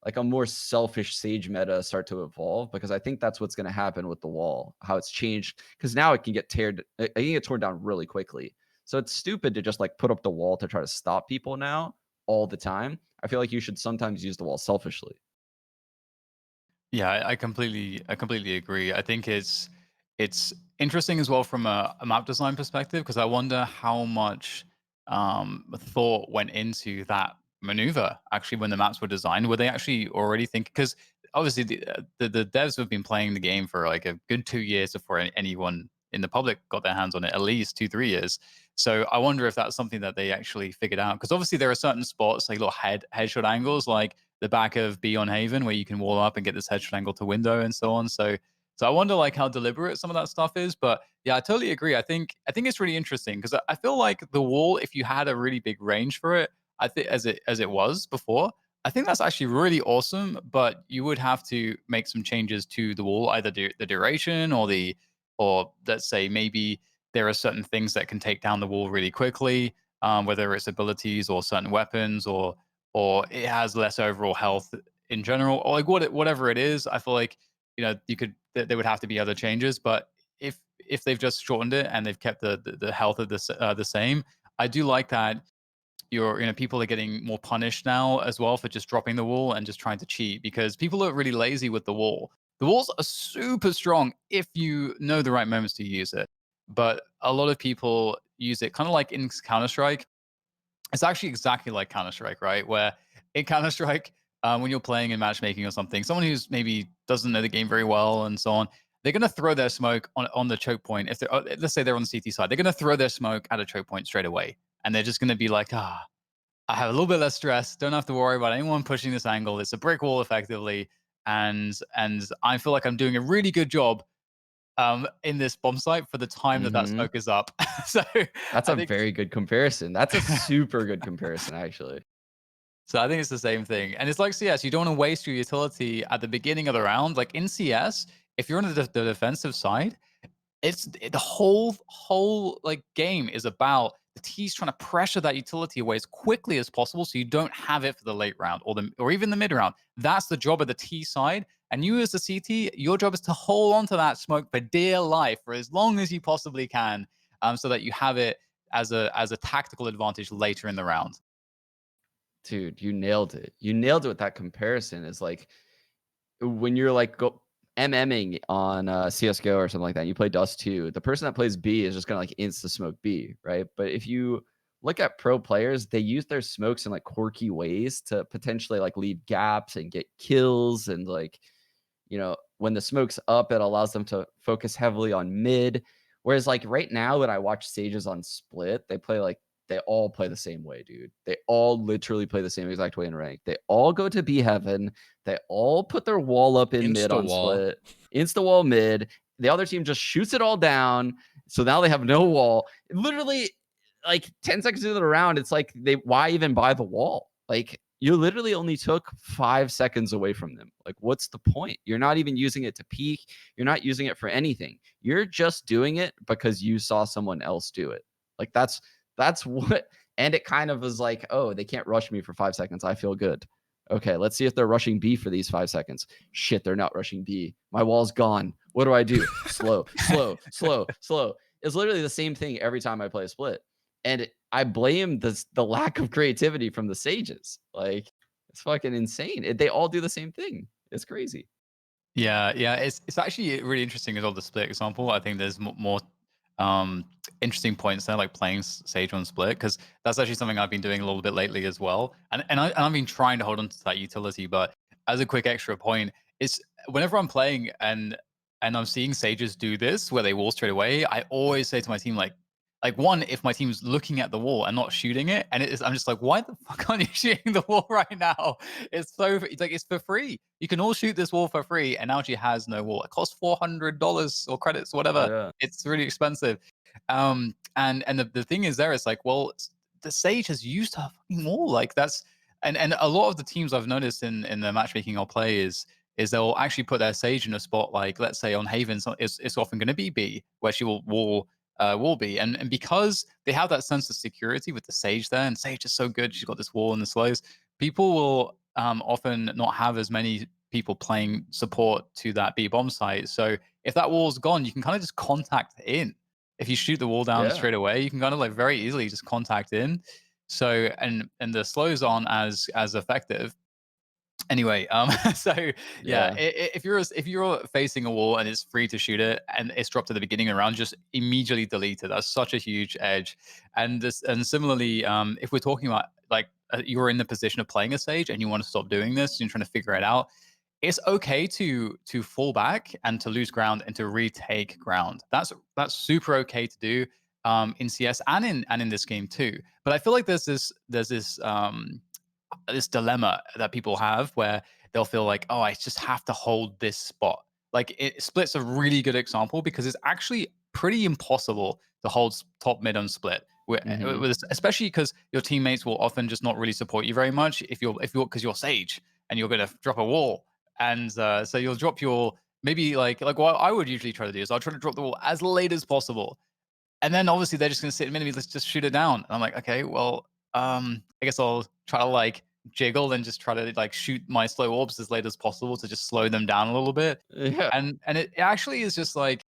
like a more selfish Sage meta start to evolve because I think that's what's going to happen with the wall, how it's changed because now it can get torn down really quickly. So it's stupid to just like put up the wall to try to stop people now all the time. I feel like you should sometimes use the wall selfishly. Yeah, I completely agree. I think it's interesting as well from a map design perspective because I wonder how much thought went into that maneuver actually when the maps were designed. Were they actually already thinking? Because obviously the devs have been playing the game for like a good 2 years before anyone in the public got their hands on it, at least 2 3 years. So I wonder if that's something that they actually figured out. Because obviously there are certain spots like little headshot angles, like the back of B on Haven where you can wall up and get this headshot angle to window and so on. So I wonder like how deliberate some of that stuff is. But yeah, I totally agree. I think it's really interesting because I feel like the wall, if you had a really big range for it, I think as it was before, I think that's actually really awesome. But you would have to make some changes to the wall, either the duration or let's say maybe there are certain things that can take down the wall really quickly, whether it's abilities or certain weapons or it has less overall health in general, or like whatever it is. I feel like there would have to be other changes, but if they've just shortened it and they've kept the health of the same, I do like that. People are getting more punished now as well for just dropping the wall and just trying to cheat because people are really lazy with the wall. The walls are super strong if you know the right moments to use it, but a lot of people use it kind of like in Counter Strike. It's actually exactly like Counter Strike, right? Where in Counter Strike, when you're playing in matchmaking or something, someone who's maybe doesn't know the game very well and so on, they're going to throw their smoke on the choke point. If they're, let's say they're on the CT side, they're going to throw their smoke at a choke point straight away. And they're just going to be like, I have a little bit less stress. Don't have to worry about anyone pushing this angle. It's a brick wall effectively. And I feel like I'm doing a really good job in this bomb site for the time that Hmm. smoke is up. So That's I a think very good comparison. That's a super good comparison, actually. So I think it's the same thing. And it's like CS, you don't want to waste your utility at the beginning of the round. Like in CS, if you're on the defensive side, the whole like game is about the T's trying to pressure that utility away as quickly as possible so you don't have it for the late round or even the mid round. That's the job of the T side. And you as the CT, your job is to hold on to that smoke for dear life for as long as you possibly can, so that you have it as a tactical advantage later in the round. Dude, you nailed it. You nailed it with that comparison. Is like when you're like go MMing on CS:GO or something like that, you play Dust 2, the person that plays B is just gonna like insta smoke B, right? But if you look at pro players, they use their smokes in like quirky ways to potentially like leave gaps and get kills and like when the smoke's up, it allows them to focus heavily on mid. Whereas like right now, when I watch Sages on Split, they all play the same way, dude. They all literally play the same exact way in rank. They all go to B heaven. They all put their wall up in mid Insta on wall. Split, insta wall mid. The other team just shoots it all down. So now they have no wall. Literally, like 10 seconds into the round, it's like why even buy the wall? Like you literally only took 5 seconds away from them. Like, what's the point? You're not even using it to peak. You're not using it for anything. You're just doing it because you saw someone else do it. Like that's what. And it kind of was like, oh, they can't rush me for 5 seconds. I feel good. Okay, let's see if they're rushing B for these 5 seconds. Shit, they're not rushing B. My wall's gone. What do I do? Slow, slow, slow, slow. It's literally the same thing every time I play a split. And I blame the lack of creativity from the sages. Like it's fucking insane. They all do the same thing. It's crazy. Yeah, yeah, it's actually really interesting as well. The split example, I think there's more um, interesting points there, like playing Sage on split, because that's actually something I've been doing a little bit lately as well. And I've been trying to hold on to that utility, but as a quick extra point, it's whenever I'm playing and I'm seeing Sages do this where they wall straight away, I always say to my team like one, if my team's looking at the wall and not shooting it, and I'm just like, why the fuck aren't you shooting the wall right now? It's like it's for free. You can all shoot this wall for free, and now she has no wall. It costs $400 or credits, whatever. Yeah. It's really expensive. And the thing is, there, it's like, well, the Sage has used her fucking wall. Like that's and a lot of the teams I've noticed in the matchmaking I'll play is they'll actually put their Sage in a spot like, let's say on Haven, so it's often going to be B, where she will be. And because they have that sense of security with the Sage there, and Sage is so good, she's got this wall in the slows, people will often not have as many people playing support to that B bomb site. So if that wall's gone, you can kind of just contact in. if you shoot the wall down Yeah. straight away, you can kind of like very easily just contact in. So and the slows aren't as effective. Anyway, so yeah, Yeah. if you're facing a wall and it's free to shoot it and it's dropped at the beginning of the round, just immediately delete it. That's such a huge edge. And similarly, if we're talking about like you're in the position of playing a stage and you want to stop doing this, and you're trying to figure it out, it's okay to fall back and to lose ground and to retake ground. That's super okay to do in CS and in this game too. But I feel like there's this dilemma that people have where they'll feel like, oh, I just have to hold this spot. Like split's a really good example because it's actually pretty impossible to hold top mid on split. Hmm. Especially because your teammates will often just not really support you very much if you're because you're Sage and you're gonna drop a wall, and so you'll drop your maybe like what I would usually try to do is I'll try to drop the wall as late as possible, and then obviously they're just gonna sit in mid, let's just shoot it down. And I'm like, okay, well, I guess I'll try to like jiggle and just try to like shoot my slow orbs as late as possible to just slow them down a little bit. Yeah. And it actually is just like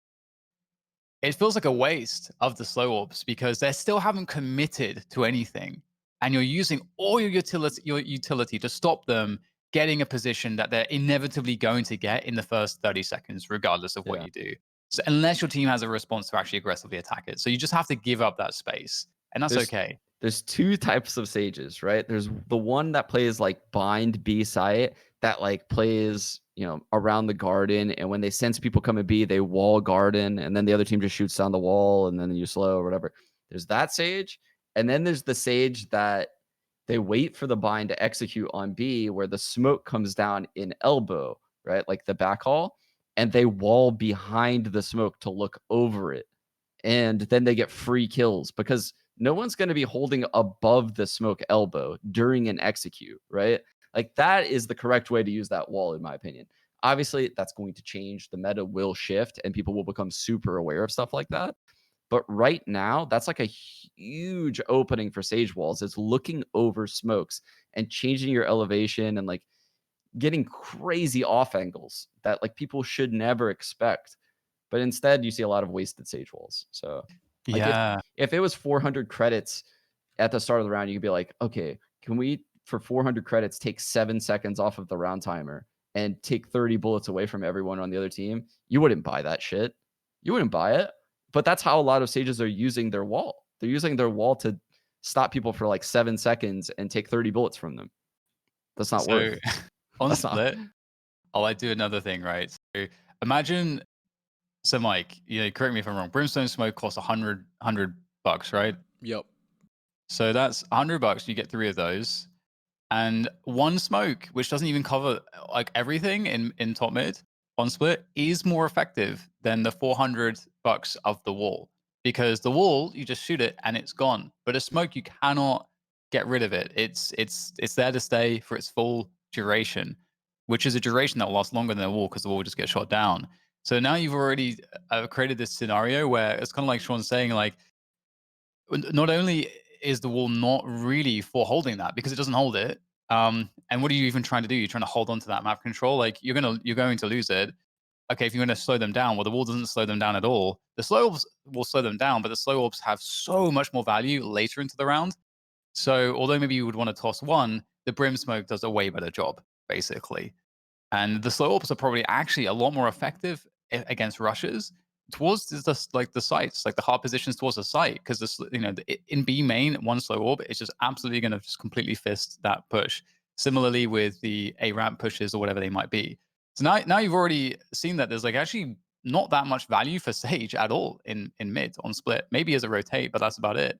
it feels like a waste of the slow orbs because they still haven't committed to anything. And you're using all your utility to stop them getting a position that they're inevitably going to get in the first 30 seconds, regardless of what Yeah. you do. So unless your team has a response to actually aggressively attack it. So you just have to give up that space. And that's There's okay. there's two types of sages, right? There's the one that plays like bind B site that like plays, around the garden, and when they sense people coming B, they wall garden, and then the other team just shoots down the wall, and then you slow or whatever. There's that sage, and then there's the sage that they wait for the bind to execute on B, where the smoke comes down in elbow, right? Like the backhaul, and they wall behind the smoke to look over it, and then they get free kills because no one's going to be holding above the smoke elbow during an execute, right? Like that is the correct way to use that wall, in my opinion. Obviously, that's going to change. The meta will shift and people will become super aware of stuff like that. But right now, that's like a huge opening for Sage Walls. It's looking over smokes and changing your elevation and like getting crazy off angles that like people should never expect. But instead, you see a lot of wasted Sage Walls. So, like Yeah. if it was 400 credits at the start of the round, you could be like, okay, can we for 400 credits take 7 seconds off of the round timer and take 30 bullets away from everyone on the other team? You wouldn't buy that shit. You wouldn't buy it. But that's how a lot of sages are using their wall. They're using their wall to stop people for like 7 seconds and take 30 bullets from them. That's not So worth. on That's not. split, I'll like do another thing, right? So imagine so Mike, correct me if I'm wrong. Brimstone smoke costs a hundred bucks, right? Yep. So that's $100. You get three of those. And one smoke, which doesn't even cover like everything in top mid on split, is more effective than the $400 of the wall. Because the wall, you just shoot it and it's gone. But a smoke, you cannot get rid of it. It's there to stay for its full duration, which is a duration that lasts longer than a wall because the wall will just get shot down. So now you've already created this scenario where it's kind of like Sean's saying, like, not only is the wall not really for holding that because it doesn't hold it. And what are you even trying to do? You're trying to hold on to that map control. Like you're going to lose it. Okay, if you're going to slow them down, well, the wall doesn't slow them down at all. The slow orbs will slow them down, but the slow orbs have so much more value later into the round. So although maybe you would want to toss one, the brim smoke does a way better job, basically. And the slow ops are probably actually a lot more effective against rushes towards like the sites, like the hard positions towards the site, because in B main one slow orb is just absolutely going to just completely fist that push. Similarly with the A ramp pushes or whatever they might be. So now you've already seen that there's like actually not that much value for Sage at all in mid on split. Maybe as a rotate, but that's about it.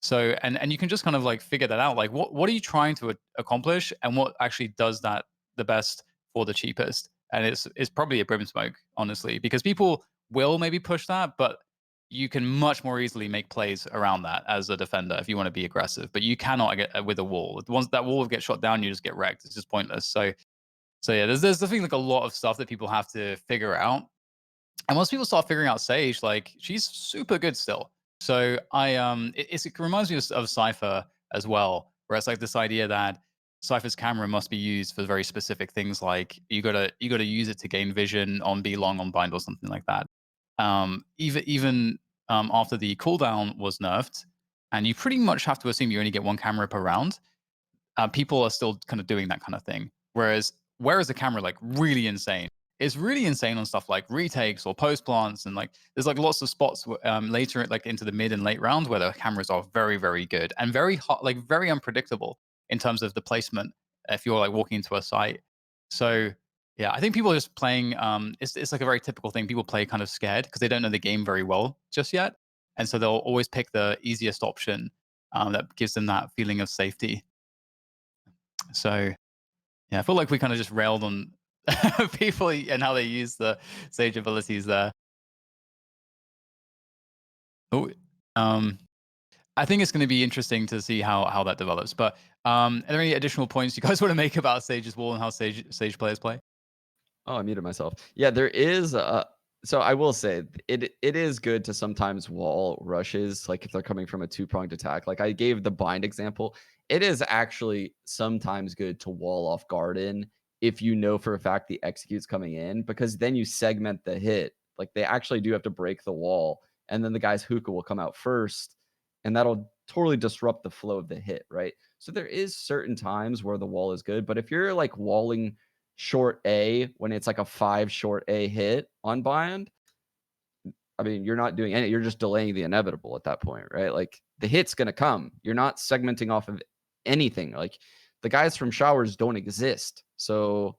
So and you can just kind of like figure that out. Like what are you trying to accomplish, and what actually does that the best for the cheapest. And it's probably a brim smoke, honestly, because people will maybe push that, but you can much more easily make plays around that as a defender if you want to be aggressive. But you cannot get with a wall. Once that wall gets shot down, you just get wrecked. It's just pointless. So yeah, there's definitely like a lot of stuff that people have to figure out. And once people start figuring out Sage, like she's super good still. So it reminds me of Cypher as well, where it's like this idea that Cypher's camera must be used for very specific things, like you gotta use it to gain vision on B long on bind or something like that. Even after the cooldown was nerfed, and you pretty much have to assume you only get one camera per round, people are still kind of doing that kind of thing. Whereas the camera like really insane? It's really insane on stuff like retakes or post plants, and like there's like lots of spots later like into the mid and late round where the cameras are very very good and very hot, like very unpredictable in terms of the placement if you're like walking into a site. So yeah, I think people are just playing. It's like a very typical thing. People play kind of scared because they don't know the game very well just yet, and so they'll always pick the easiest option that gives them that feeling of safety. So yeah, I feel like we kind of just railed on people and how they use the Sage abilities there. Oh, um, I think it's going to be interesting to see how that develops. But are there any additional points you guys want to make about Sage's wall and how Sage players play? Oh, I muted myself. Yeah, there is so I will say it is good to sometimes wall rushes, like if they're coming from a two-pronged attack. Like I gave the bind example. It is actually sometimes good to wall off Garden if you know for a fact the execute's coming in, because then you segment the hit. Like they actually do have to break the wall, and then the guy's hookah will come out first, and that'll totally disrupt the flow of the hit, right? So there is certain times where the wall is good, but if you're like walling short A when it's like a 5 short A hit on bind, I mean, you're not doing any, you're just delaying the inevitable at that point, right? Like the hit's gonna come. You're not segmenting off of anything. Like the guys from showers don't exist. So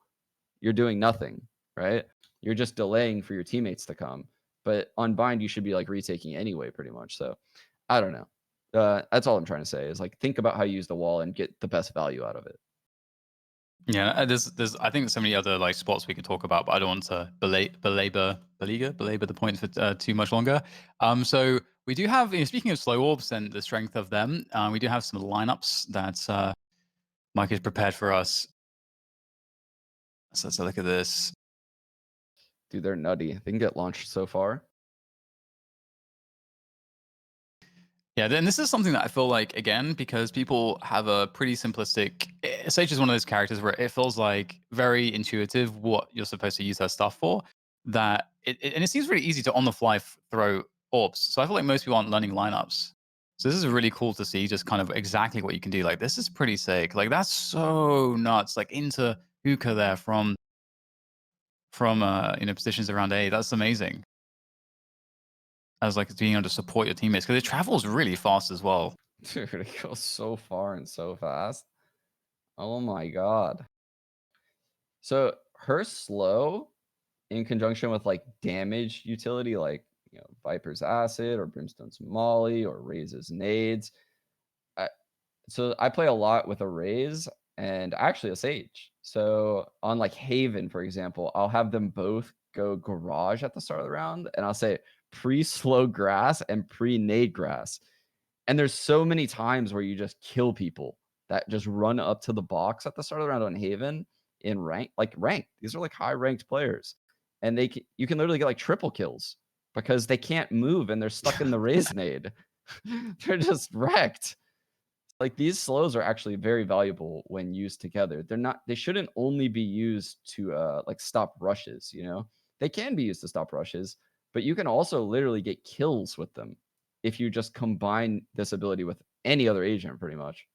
you're doing nothing, right? You're just delaying for your teammates to come. But on bind, you should be like retaking anyway, pretty much. So I don't know. That's all I'm trying to say is like think about how you use the wall and get the best value out of it. Yeah, there's I think there's so many other like spots we could talk about, but I don't want to belabor the point for too much longer. So we do have, speaking of slow orbs and the strength of them, we do have some lineups that Mike has prepared for us. So let's look at this. Dude, they're nutty. They can get launched so far. Yeah, then this is something that I feel like, again, because people have a pretty simplistic. Sage is one of those characters where it feels like very intuitive what you're supposed to use her stuff for. And it seems really easy to on the fly throw orbs. So I feel like most people aren't learning lineups. So this is really cool to see, just kind of exactly what you can do. Like this is pretty sick. Like that's so nuts. Like into hookah there from positions around A. That's amazing. As like being able to support your teammates because it travels really fast as well. Dude, it goes so far and so fast. Oh my god. So her slow in conjunction with like damage utility, like Viper's Acid or Brimstone's Molly or Raise's Nades. I, so I play a lot with a Raise and actually a Sage. So on like Haven, for example, I'll have them both go Garage at the start of the round, and I'll say pre-slow grass and pre-nade grass. And there's so many times where you just kill people that just run up to the box at the start of the round on Haven in rank. These are like high ranked players, and you can literally get like triple kills because they can't move and they're stuck in the raise nade. They're just wrecked. Like these slows are actually very valuable when used together. They shouldn't only be used to like stop rushes, They can be used to stop rushes, but you can also literally get kills with them if you just combine this ability with any other agent pretty much.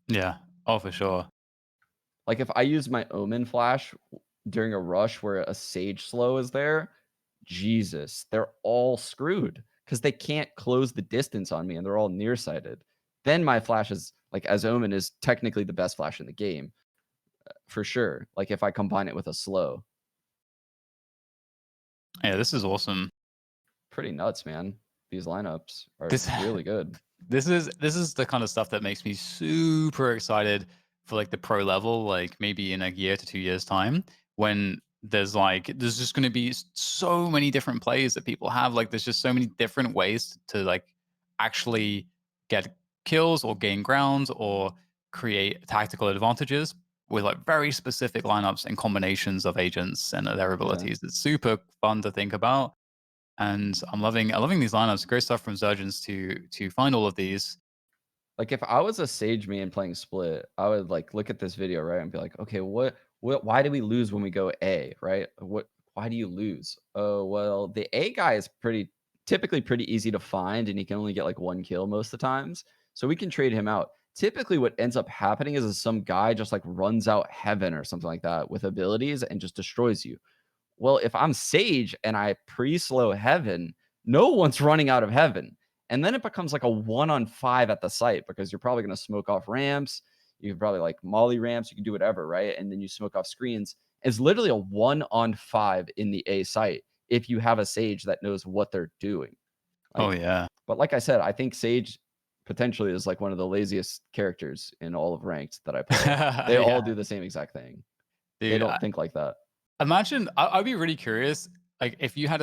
Yeah. Oh, for sure. Like if I use my Omen flash during a rush where a Sage slow is there, Jesus, they're all screwed because they can't close the distance on me and they're all nearsighted. Then my flash is like as Omen is technically the best flash in the game for sure. Like if I combine it with a slow. Yeah, this is awesome. Pretty nuts, man. These lineups are This really good. this is the kind of stuff that makes me super excited for like the pro level, like maybe in a year to 2 years time, when there's just going to be so many different plays that people have. Like there's just so many different ways to like actually get kills or gain ground or create tactical advantages with like very specific lineups and combinations of agents and their Yeah. abilities. It's super fun to think about, and I'm loving these lineups. Great stuff from Surgeons to find all of these. Like if I was a Sage main playing split, I would like look at this video, right? And be like, okay, why do we lose when we go A, right? Why do you lose? Oh, well, the A guy is pretty typically pretty easy to find, and he can only get like 1 kill most of the times. So we can trade him out. Typically, what ends up happening is some guy just like runs out heaven or something like that with abilities and just destroys you. Well, if I'm Sage and I pre-slow heaven, no one's running out of heaven. And then it becomes like a 1-on-5 at the site because you're probably going to smoke off ramps. You can probably like molly ramps. You can do whatever, right? And then you smoke off screens. It's literally a 1-on-5 in the A site if you have a Sage that knows what they're doing. Oh Like, yeah. but like I said, I think Sage potentially is like one of the laziest characters in all of ranked that I play. They all Yeah, do the same exact thing. They dude. don't think like that. Imagine, I'd be really curious, like if you had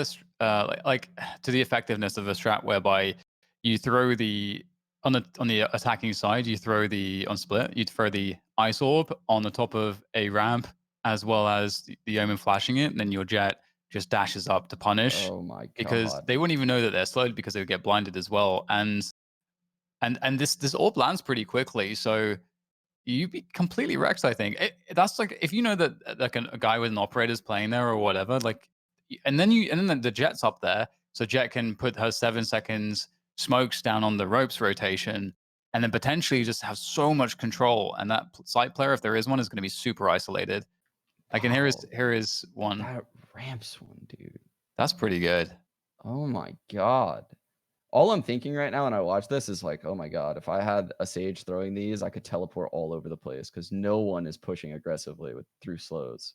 like to the effectiveness of a strat whereby you throw the on the attacking side, you throw the on split, you throw the ice orb on the top of a ramp as well as the omen flashing it, and then your jet just dashes up to punish Oh my because god. they wouldn't even know that they're slowed because they would get blinded as well. And this orb lands pretty quickly, so you'd be completely wrecked, I think. That's like if you know that like a guy with an operator's playing there or whatever, like, and then the Jet's up there, so Jet can put her 7 seconds smokes down on the ropes rotation, and then potentially just have so much control. And that side player, if there is one, is going to be super isolated. Like, and Wow. here is one. That ramps one, dude. That's pretty good. Oh my god. All I'm thinking right now when I watch this is like, oh my god, if I had a Sage throwing these, I could teleport all over the place because no one is pushing aggressively through slows.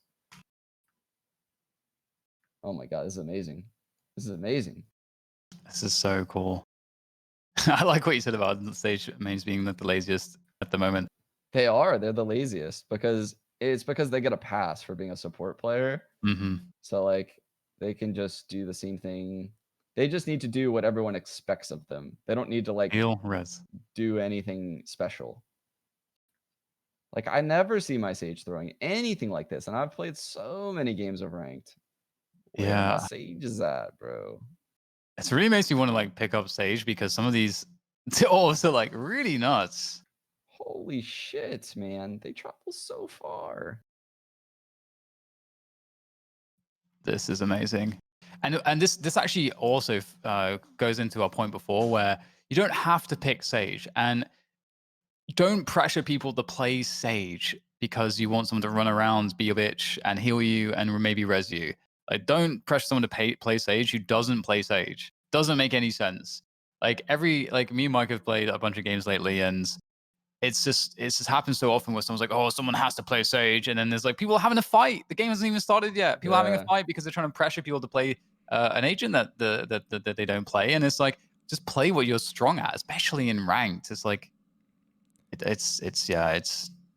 Oh my god, this is amazing. This is amazing. This is so cool. I like what you said about the stage mains being the laziest at the moment. They are. They're the laziest because it's because they get a pass for being a support player. Hmm. So like they can just do the same thing. They just need to do what everyone expects of them. They don't need to like Heal, res. do anything special. Like I never see my Sage throwing anything like this, and I've played so many games of ranked. Where my Yeah. Sage is at, bro? It really makes me want to like pick up Sage because some of these also like really nuts. Holy shit, man! They travel so far. This is amazing. And this actually also goes into our point before where you don't have to pick Sage, and don't pressure people to play Sage because you want someone to run around, be a bitch, and heal you and maybe res you. Like, don't pressure someone to play Sage who doesn't play Sage. Doesn't make any sense. Like me and Mike have played a bunch of games lately, and it's just happened so often where someone's like, oh, someone has to play Sage, and then there's like people having a fight. The game hasn't even started yet. People having a Yeah. fight because they're trying to pressure people to play an agent that they don't play, and it's like just play what you're strong at, especially in ranked. It's like it's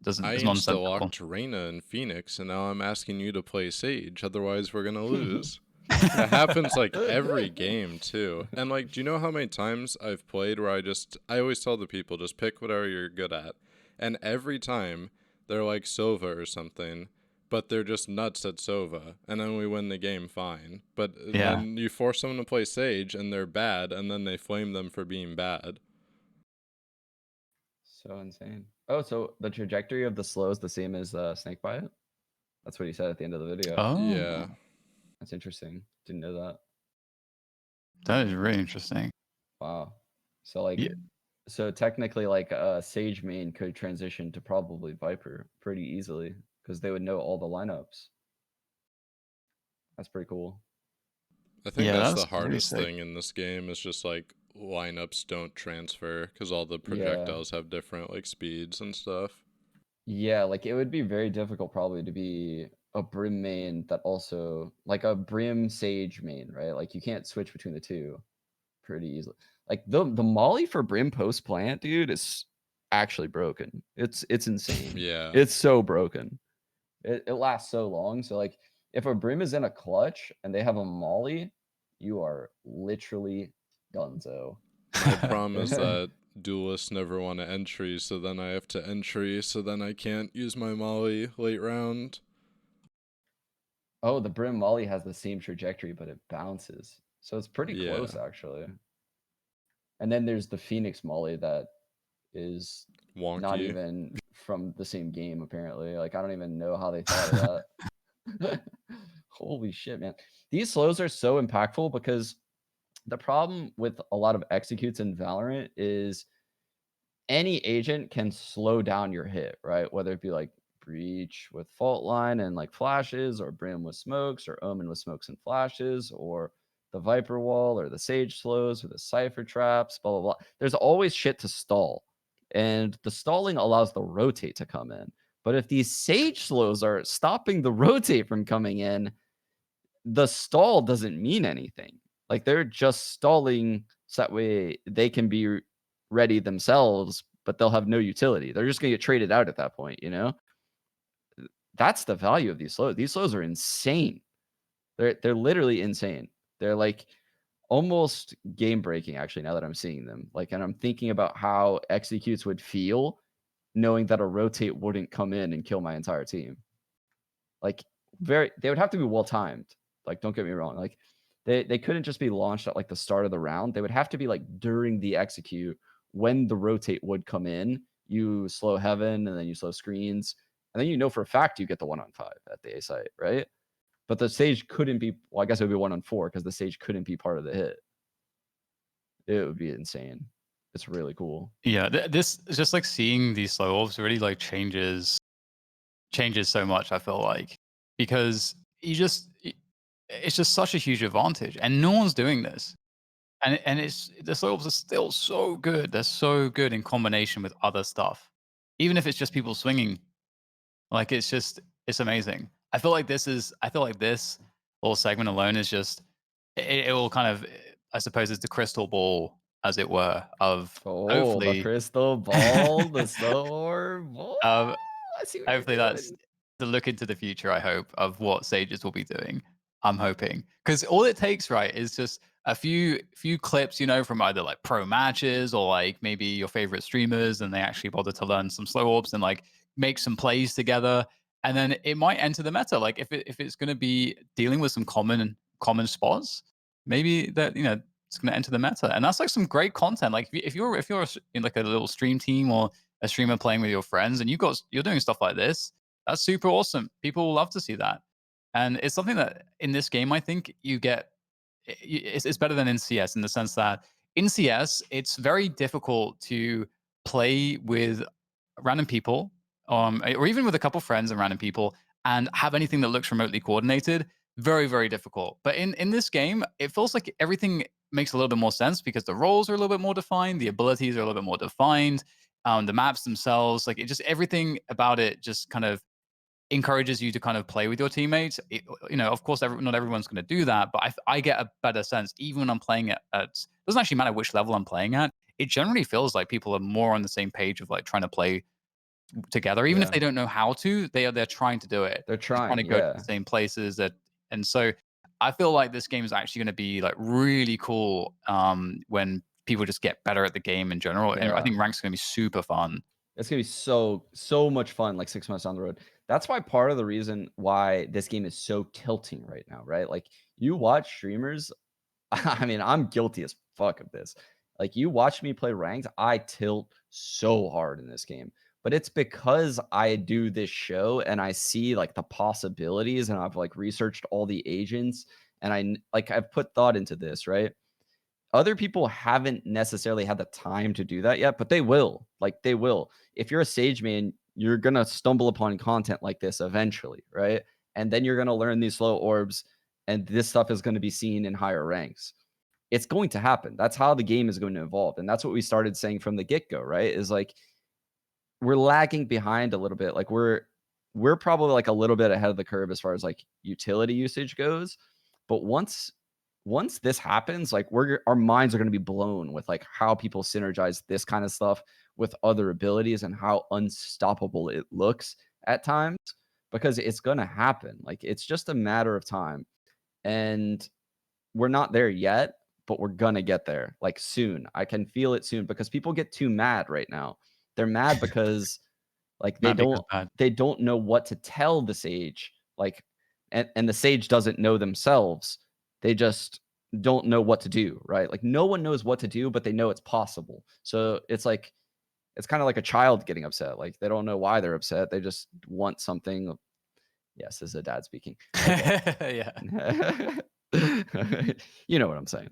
doesn't I it's nonsensical. insta-locked Reyna in Phoenix, and now I'm asking you to play Sage, otherwise we're gonna lose. It happens like every game too. And like, do you know how many times I've played where I always tell the people, just pick whatever you're good at. And every time they're like Sova or something, but they're just nuts at Sova, and then we win the game fine. But Yeah. then you force someone to play Sage and they're bad, and then they flame them for being bad. So insane. Oh, so the trajectory of the slow is the same as Snakebite? That's what he said at the end of the video. Oh, Yeah. That's interesting. Didn't know that. that is really interesting. Wow. So like, Yeah. so technically, like Sage main could transition to probably Viper pretty easily because they would know all the lineups. That's pretty cool. I think Yeah, that's that's the really hardest sick. thing in this game is just like lineups don't transfer because all the Yeah. projectiles have different like speeds and stuff. Yeah, like it would be very difficult probably to be a Brim main that also like a Brim Sage main, right? Like you can't switch between the two pretty easily. Like the Molly for Brim post plant, dude, is actually broken. It's insane. Yeah. It's so broken. It lasts so long. So like if a Brim is in a clutch and they have a Molly, you are literally donezo. My problem is that duelists never want to entry, so then I have to entry, so then I can't use my Molly late round. Oh, the Brim Molly has the same trajectory, but it bounces. So it's pretty Yeah. close actually. And then there's the Phoenix Molly that is not Wonky. even from the same game apparently. Like I don't even know how they thought of that. Holy shit, man. These slows are so impactful because The problem with a lot of executes in Valorant is any agent can slow down your hit, right? Whether it be like Breach with Fault Line and like flashes, or Brim with smokes, or Omen with smokes and flashes, or the Viper Wall, or the Sage slows, or the Cypher traps, blah, blah, blah. There's always shit to stall. And the stalling allows the rotate to come in. But if these Sage slows are stopping the rotate from coming in, the stall doesn't mean anything. Like they're just stalling so that way they can be ready themselves, but they'll have no utility. They're just gonna get traded out at that point, you know? That's the value of these slows. These slows are insane. They're literally insane. They're like almost game breaking, actually, now that I'm seeing them. Like, and I'm thinking about how executes would feel knowing that a rotate wouldn't come in and kill my entire team. Like they would have to be well timed. Like, don't get me wrong. Like they couldn't just be launched at like the start of the round. They would have to be like during the execute when the rotate would come in. You slow heaven and then you slow screens. And then you know for a fact you get the 1-on-5 at the A site, right? But the stage couldn't be, well, I guess it would be 1-on-4 because the stage couldn't be part of the hit. It would be insane. It's really cool. Yeah, this is just like seeing these slow orbs really like changes so much, I feel like, because it's just such a huge advantage, and no one's doing this. And it's the slow orbs are still so good. They're so good in combination with other stuff, even if it's just people swinging. Like it's amazing. I feel like this little segment alone is just it will kind of, I suppose, it's the crystal ball, as it were, of Oh, the hopefully crystal ball, the slow orb. Oh, of I see what you're hopefully that's doing. the look into the future, I hope, of what Sages will be doing. I'm hoping. Because all it takes, right, is just a few clips, from either like pro matches or like maybe your favorite streamers, and they actually bother to learn some slow orbs and like make some plays together. And then it might enter the meta. Like if it's gonna be dealing with some common spots, maybe that it's gonna enter the meta. And that's like some great content. Like if you're in like a little stream team or a streamer playing with your friends and you're doing stuff like this, that's super awesome. People will love to see that. And it's something that in this game, I think you get, it's better than in CS in the sense that in CS, it's very difficult to play with random people, or even with a couple friends and random people, and have anything that looks remotely coordinated. Very, very difficult. But in this game, it feels like everything makes a little bit more sense because the roles are a little bit more defined, the abilities are a little bit more defined, the maps themselves, like it just everything about it just kind of encourages you to kind of play with your teammates. Of course, not everyone's going to do that, but I get a better sense even when I'm playing at doesn't actually matter which level I'm playing at. It generally feels like people are more on the same page of like trying to play together, even if Yeah, they don't know how to. They're trying to do it. they're They're trying trying. to go to the Yeah, same places and so I feel like this game is actually going to be like really cool when people just get better at the game in general. And I yeah. think rank's going to be super fun. It's gonna be so much fun, like 6 months down the road. That's why part of the reason why this game is so tilting right now, right? Like you watch streamers. I mean, I'm guilty as fuck of this. Like you watch me play ranked, I tilt so hard in this game. But it's because I do this show and I see like the possibilities and I've like researched all the agents and like I've put thought into this, right? Other people haven't necessarily had the time to do that yet, but they will. Like they will. If you're a Sage man, you're gonna stumble upon content like this eventually, right? And then you're gonna learn these slow orbs, and this stuff is gonna be seen in higher ranks. It's going to happen. That's how the game is going to evolve. And that's what we started saying from the get-go, right? Is like we're lagging behind a little bit. Like we're probably like a little bit ahead of the curve as far as like utility usage goes. But once this happens, like our minds are going to be blown with like how people synergize this kind of stuff with other abilities and how unstoppable it looks at times because it's going to happen. Like it's just a matter of time. And we're not there yet, but we're gonna get there like soon. I can feel it soon because people get too mad right now. They're mad because like Not because bad. they don't know what to tell the sage. Like and the sage doesn't know themselves. They just don't know what to do, right? Like no one knows what to do, but they know it's possible. So it's like it's kind of like a child getting upset. Like they don't know why they're upset. They just want something. Yes, this is a dad speaking. Okay. Yeah. You know what I'm saying.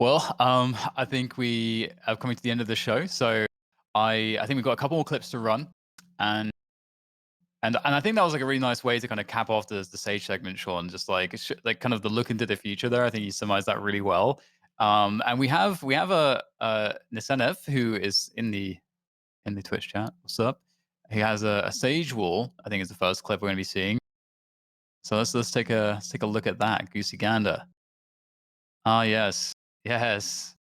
Well, I think we are coming to the end of the show, so I think we've got a couple more clips to run, and and I think that was like a really nice way to kind of cap off the Sage segment, Sean. Just like like kind of the look into the future there. I think you summarized that really well. And we have a Nisenev who is in the Twitch chat. What's up? He has a Sage wall. I think is the first clip we're going to be seeing. So let's take a look at that. Goosey Gander. Ah, yes, yes.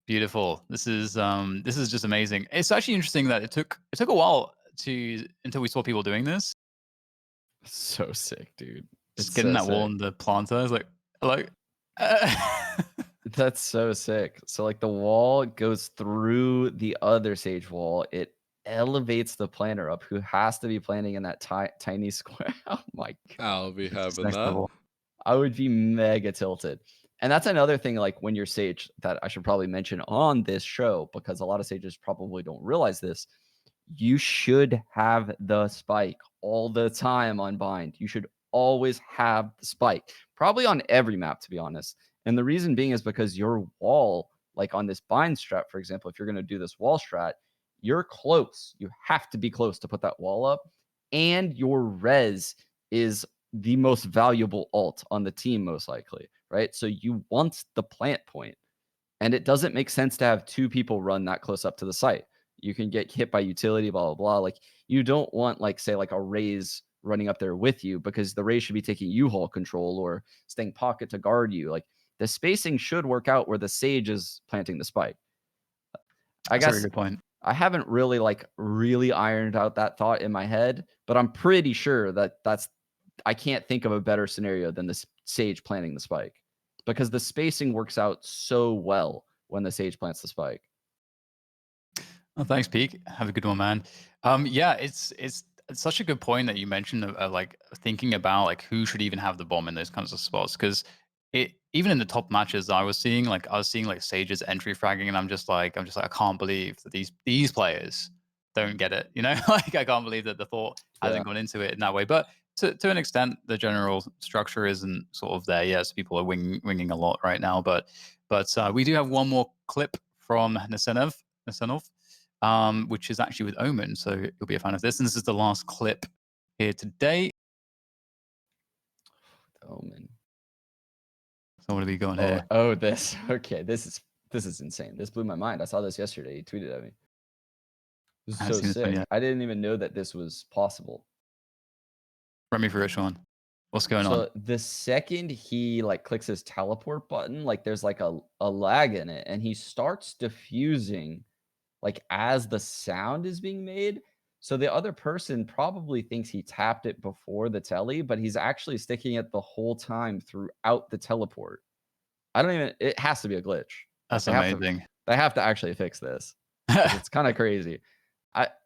Beautiful. This is just amazing. It's actually interesting that it took a while to until we saw people doing this. So sick, dude. It's Just getting so that wall sick. in the planter is like That's so sick. So like the wall goes through the other Sage wall. It elevates the planter up, who has to be planting in that tiny square. Oh my god. I'll be it's just having next that. level. I would be mega tilted. And that's another thing, like when you're Sage, that I should probably mention on this show, because a lot of Sages probably don't realize this. You should have the spike all the time on bind. You should always have the spike, probably on every map, to be honest. And the reason being is because your wall, like on this bind strat, for example, if you're going to do this wall strat, you're close. You have to be close to put that wall up. And your res is the most valuable alt on the team, most likely, right? So you want the plant point. And it doesn't make sense to have two people run that close up to the site. You can get hit by utility, blah, blah, blah. Like you don't want, like, say, like a Raze running up there with you, because the Raze should be taking U-haul control or staying pocket to guard you. Like the spacing should work out where the Sage is planting the spike. I That's a really guess good point. I haven't really ironed out that thought in my head, but I'm pretty sure that I can't think of a better scenario than this Sage planting the spike, because the spacing works out so well when the Sage plants the spike. Oh, thanks, Peak. Have a good one, man. Yeah, it's such a good point that you mentioned of like thinking about like who should even have the bomb in those kinds of spots, because it even in the top matches I was seeing like Sage's entry fragging, and I'm just like I can't believe that these players don't get it. You know, like I can't believe that the thought Yeah. hasn't gone into it in that way. But to an extent, the general structure isn't sort of there. Yes, people are winging a lot right now, but we do have one more clip from Nasenov, which is actually with Omen. So you'll be a fan of this. And this is the last clip here today. Omen. So what are we going Oh, here? oh, this. Okay, this is insane. This blew my mind. I saw this yesterday. He tweeted at me. This is I haven't so seen this one sick. yet. I didn't even know that this was possible. Run me through it, Sean. What's going on? So the second he like clicks his teleport button, like there's like a lag in it, and he starts diffusing like as the sound is being made. So the other person probably thinks he tapped it before the telly, but he's actually sticking it the whole time throughout the teleport. I don't even, it has to be a glitch. Like That's amazing. they have to actually fix this, because it's kind of crazy.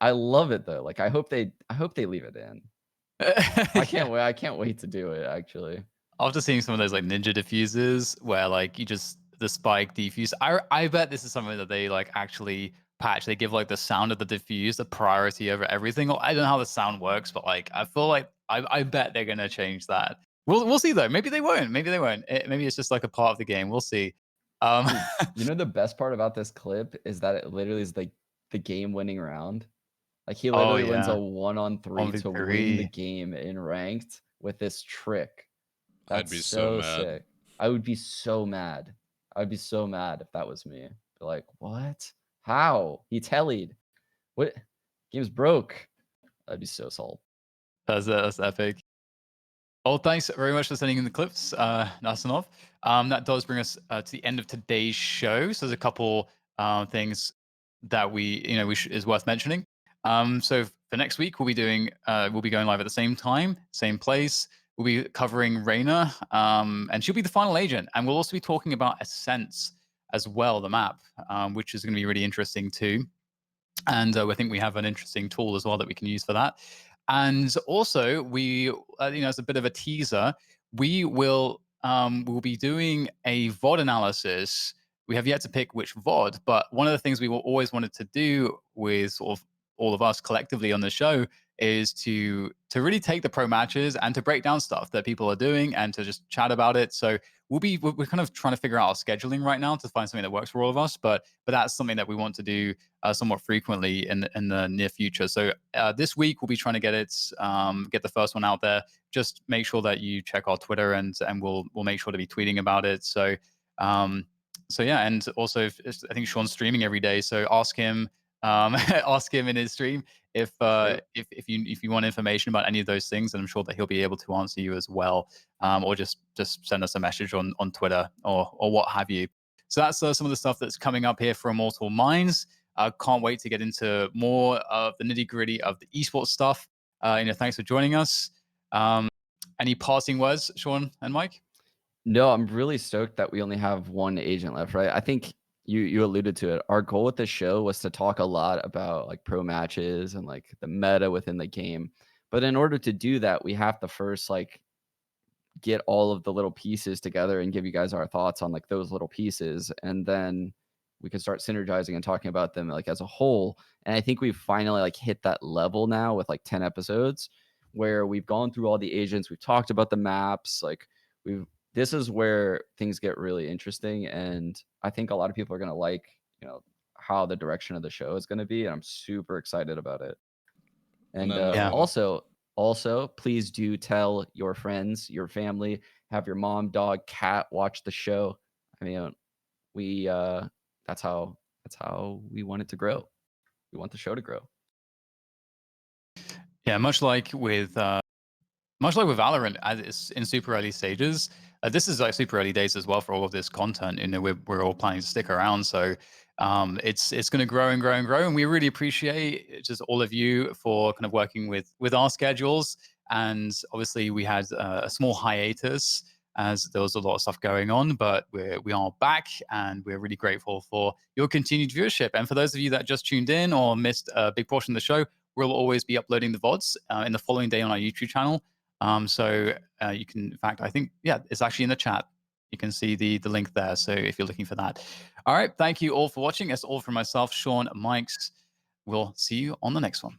I love it though. Like I hope they leave it in. I can't wait to do it actually. After seeing some of those like ninja diffusers where like you just the spike defuse, I bet this is something that they like actually patch. They give like the sound of the diffuse a priority over everything. Or I don't know how the sound works, but like I feel like I bet they're gonna change that. We'll see though. Maybe they won't. Maybe they won't. Maybe it's just like a part of the game. We'll see. Dude, you know the best part about this clip is that it literally is the game winning round. Like he Oh literally wins a yeah, 1-on-3 one to win the 3. game in ranked with this trick. I'd That's be so so mad. sick. I would be so mad. I'd be so mad if that was me. Be like, what? How? He tellied. What? Game's broke. I'd be so salt. That's epic. Well, thanks very much for sending in the clips, Nasanov. That does bring us to the end of today's show. So there's a couple things that is worth mentioning. So for next week, we'll be going live at the same time, same place. We'll be covering Reina, and she'll be the final agent, and we'll also be talking about Ascents as well, the map, which is going to be really interesting too. And I think we have an interesting tool as well that we can use for that. And also, as a bit of a teaser, we'll be doing a VOD analysis. We have yet to pick which VOD, but one of the things we always wanted to do with sort of all of us collectively on the show is to really take the pro matches and to break down stuff that people are doing and to just chat about it. So we're kind of trying to figure out our scheduling right now to find something that works for all of us. But that's something that we want to do somewhat frequently in the near future. So this week we'll be trying to get the first one out there. Just make sure that you check our Twitter and we'll make sure to be tweeting about it. So yeah, and also I think Sean's streaming every day, so ask him ask him in his stream True. if you want information about any of those things, and I'm sure that he'll be able to answer you as well, or just send us a message on Twitter or what have you. So that's some of the stuff that's coming up here for Immortal Minds. Can't wait to get into more of the nitty gritty of the esports stuff. Thanks for joining us. Any passing words, Sean and Mike? No, I'm really stoked that we only have one agent left, right? I think you alluded to it. Our goal with the show was to talk a lot about like pro matches and like the meta within the game. But in order to do that, we have to first like get all of the little pieces together and give you guys our thoughts on like those little pieces, and then we can start synergizing and talking about them like as a whole. And I think we've finally like hit that level now with like 10 episodes where we've gone through all the agents, we've talked about the maps, like we've this is where things get really interesting, and I think a lot of people are going to like, how the direction of the show is going to be, and I'm super excited about it. And And then Yeah. also, please do tell your friends, your family, have your mom, dog, cat watch the show. I mean, we that's how we want it to grow. We want the show to grow. Yeah, much like with Valorant, as it's in super early stages, this is like super early days as well for all of this content. We're all planning to stick around, so it's going to grow and grow and grow. And we really appreciate just all of you for kind of working with our schedules. And obviously, we had a small hiatus as there was a lot of stuff going on, but we are back, and we're really grateful for your continued viewership. And for those of you that just tuned in or missed a big portion of the show, we'll always be uploading the VODs in the following day on our YouTube channel. So you can, in fact, I think, yeah, it's actually in the chat. You can see the link there. So if you're looking for that. All right. Thank you all for watching. That's all from myself, Sean, Mikes. We'll see you on the next one.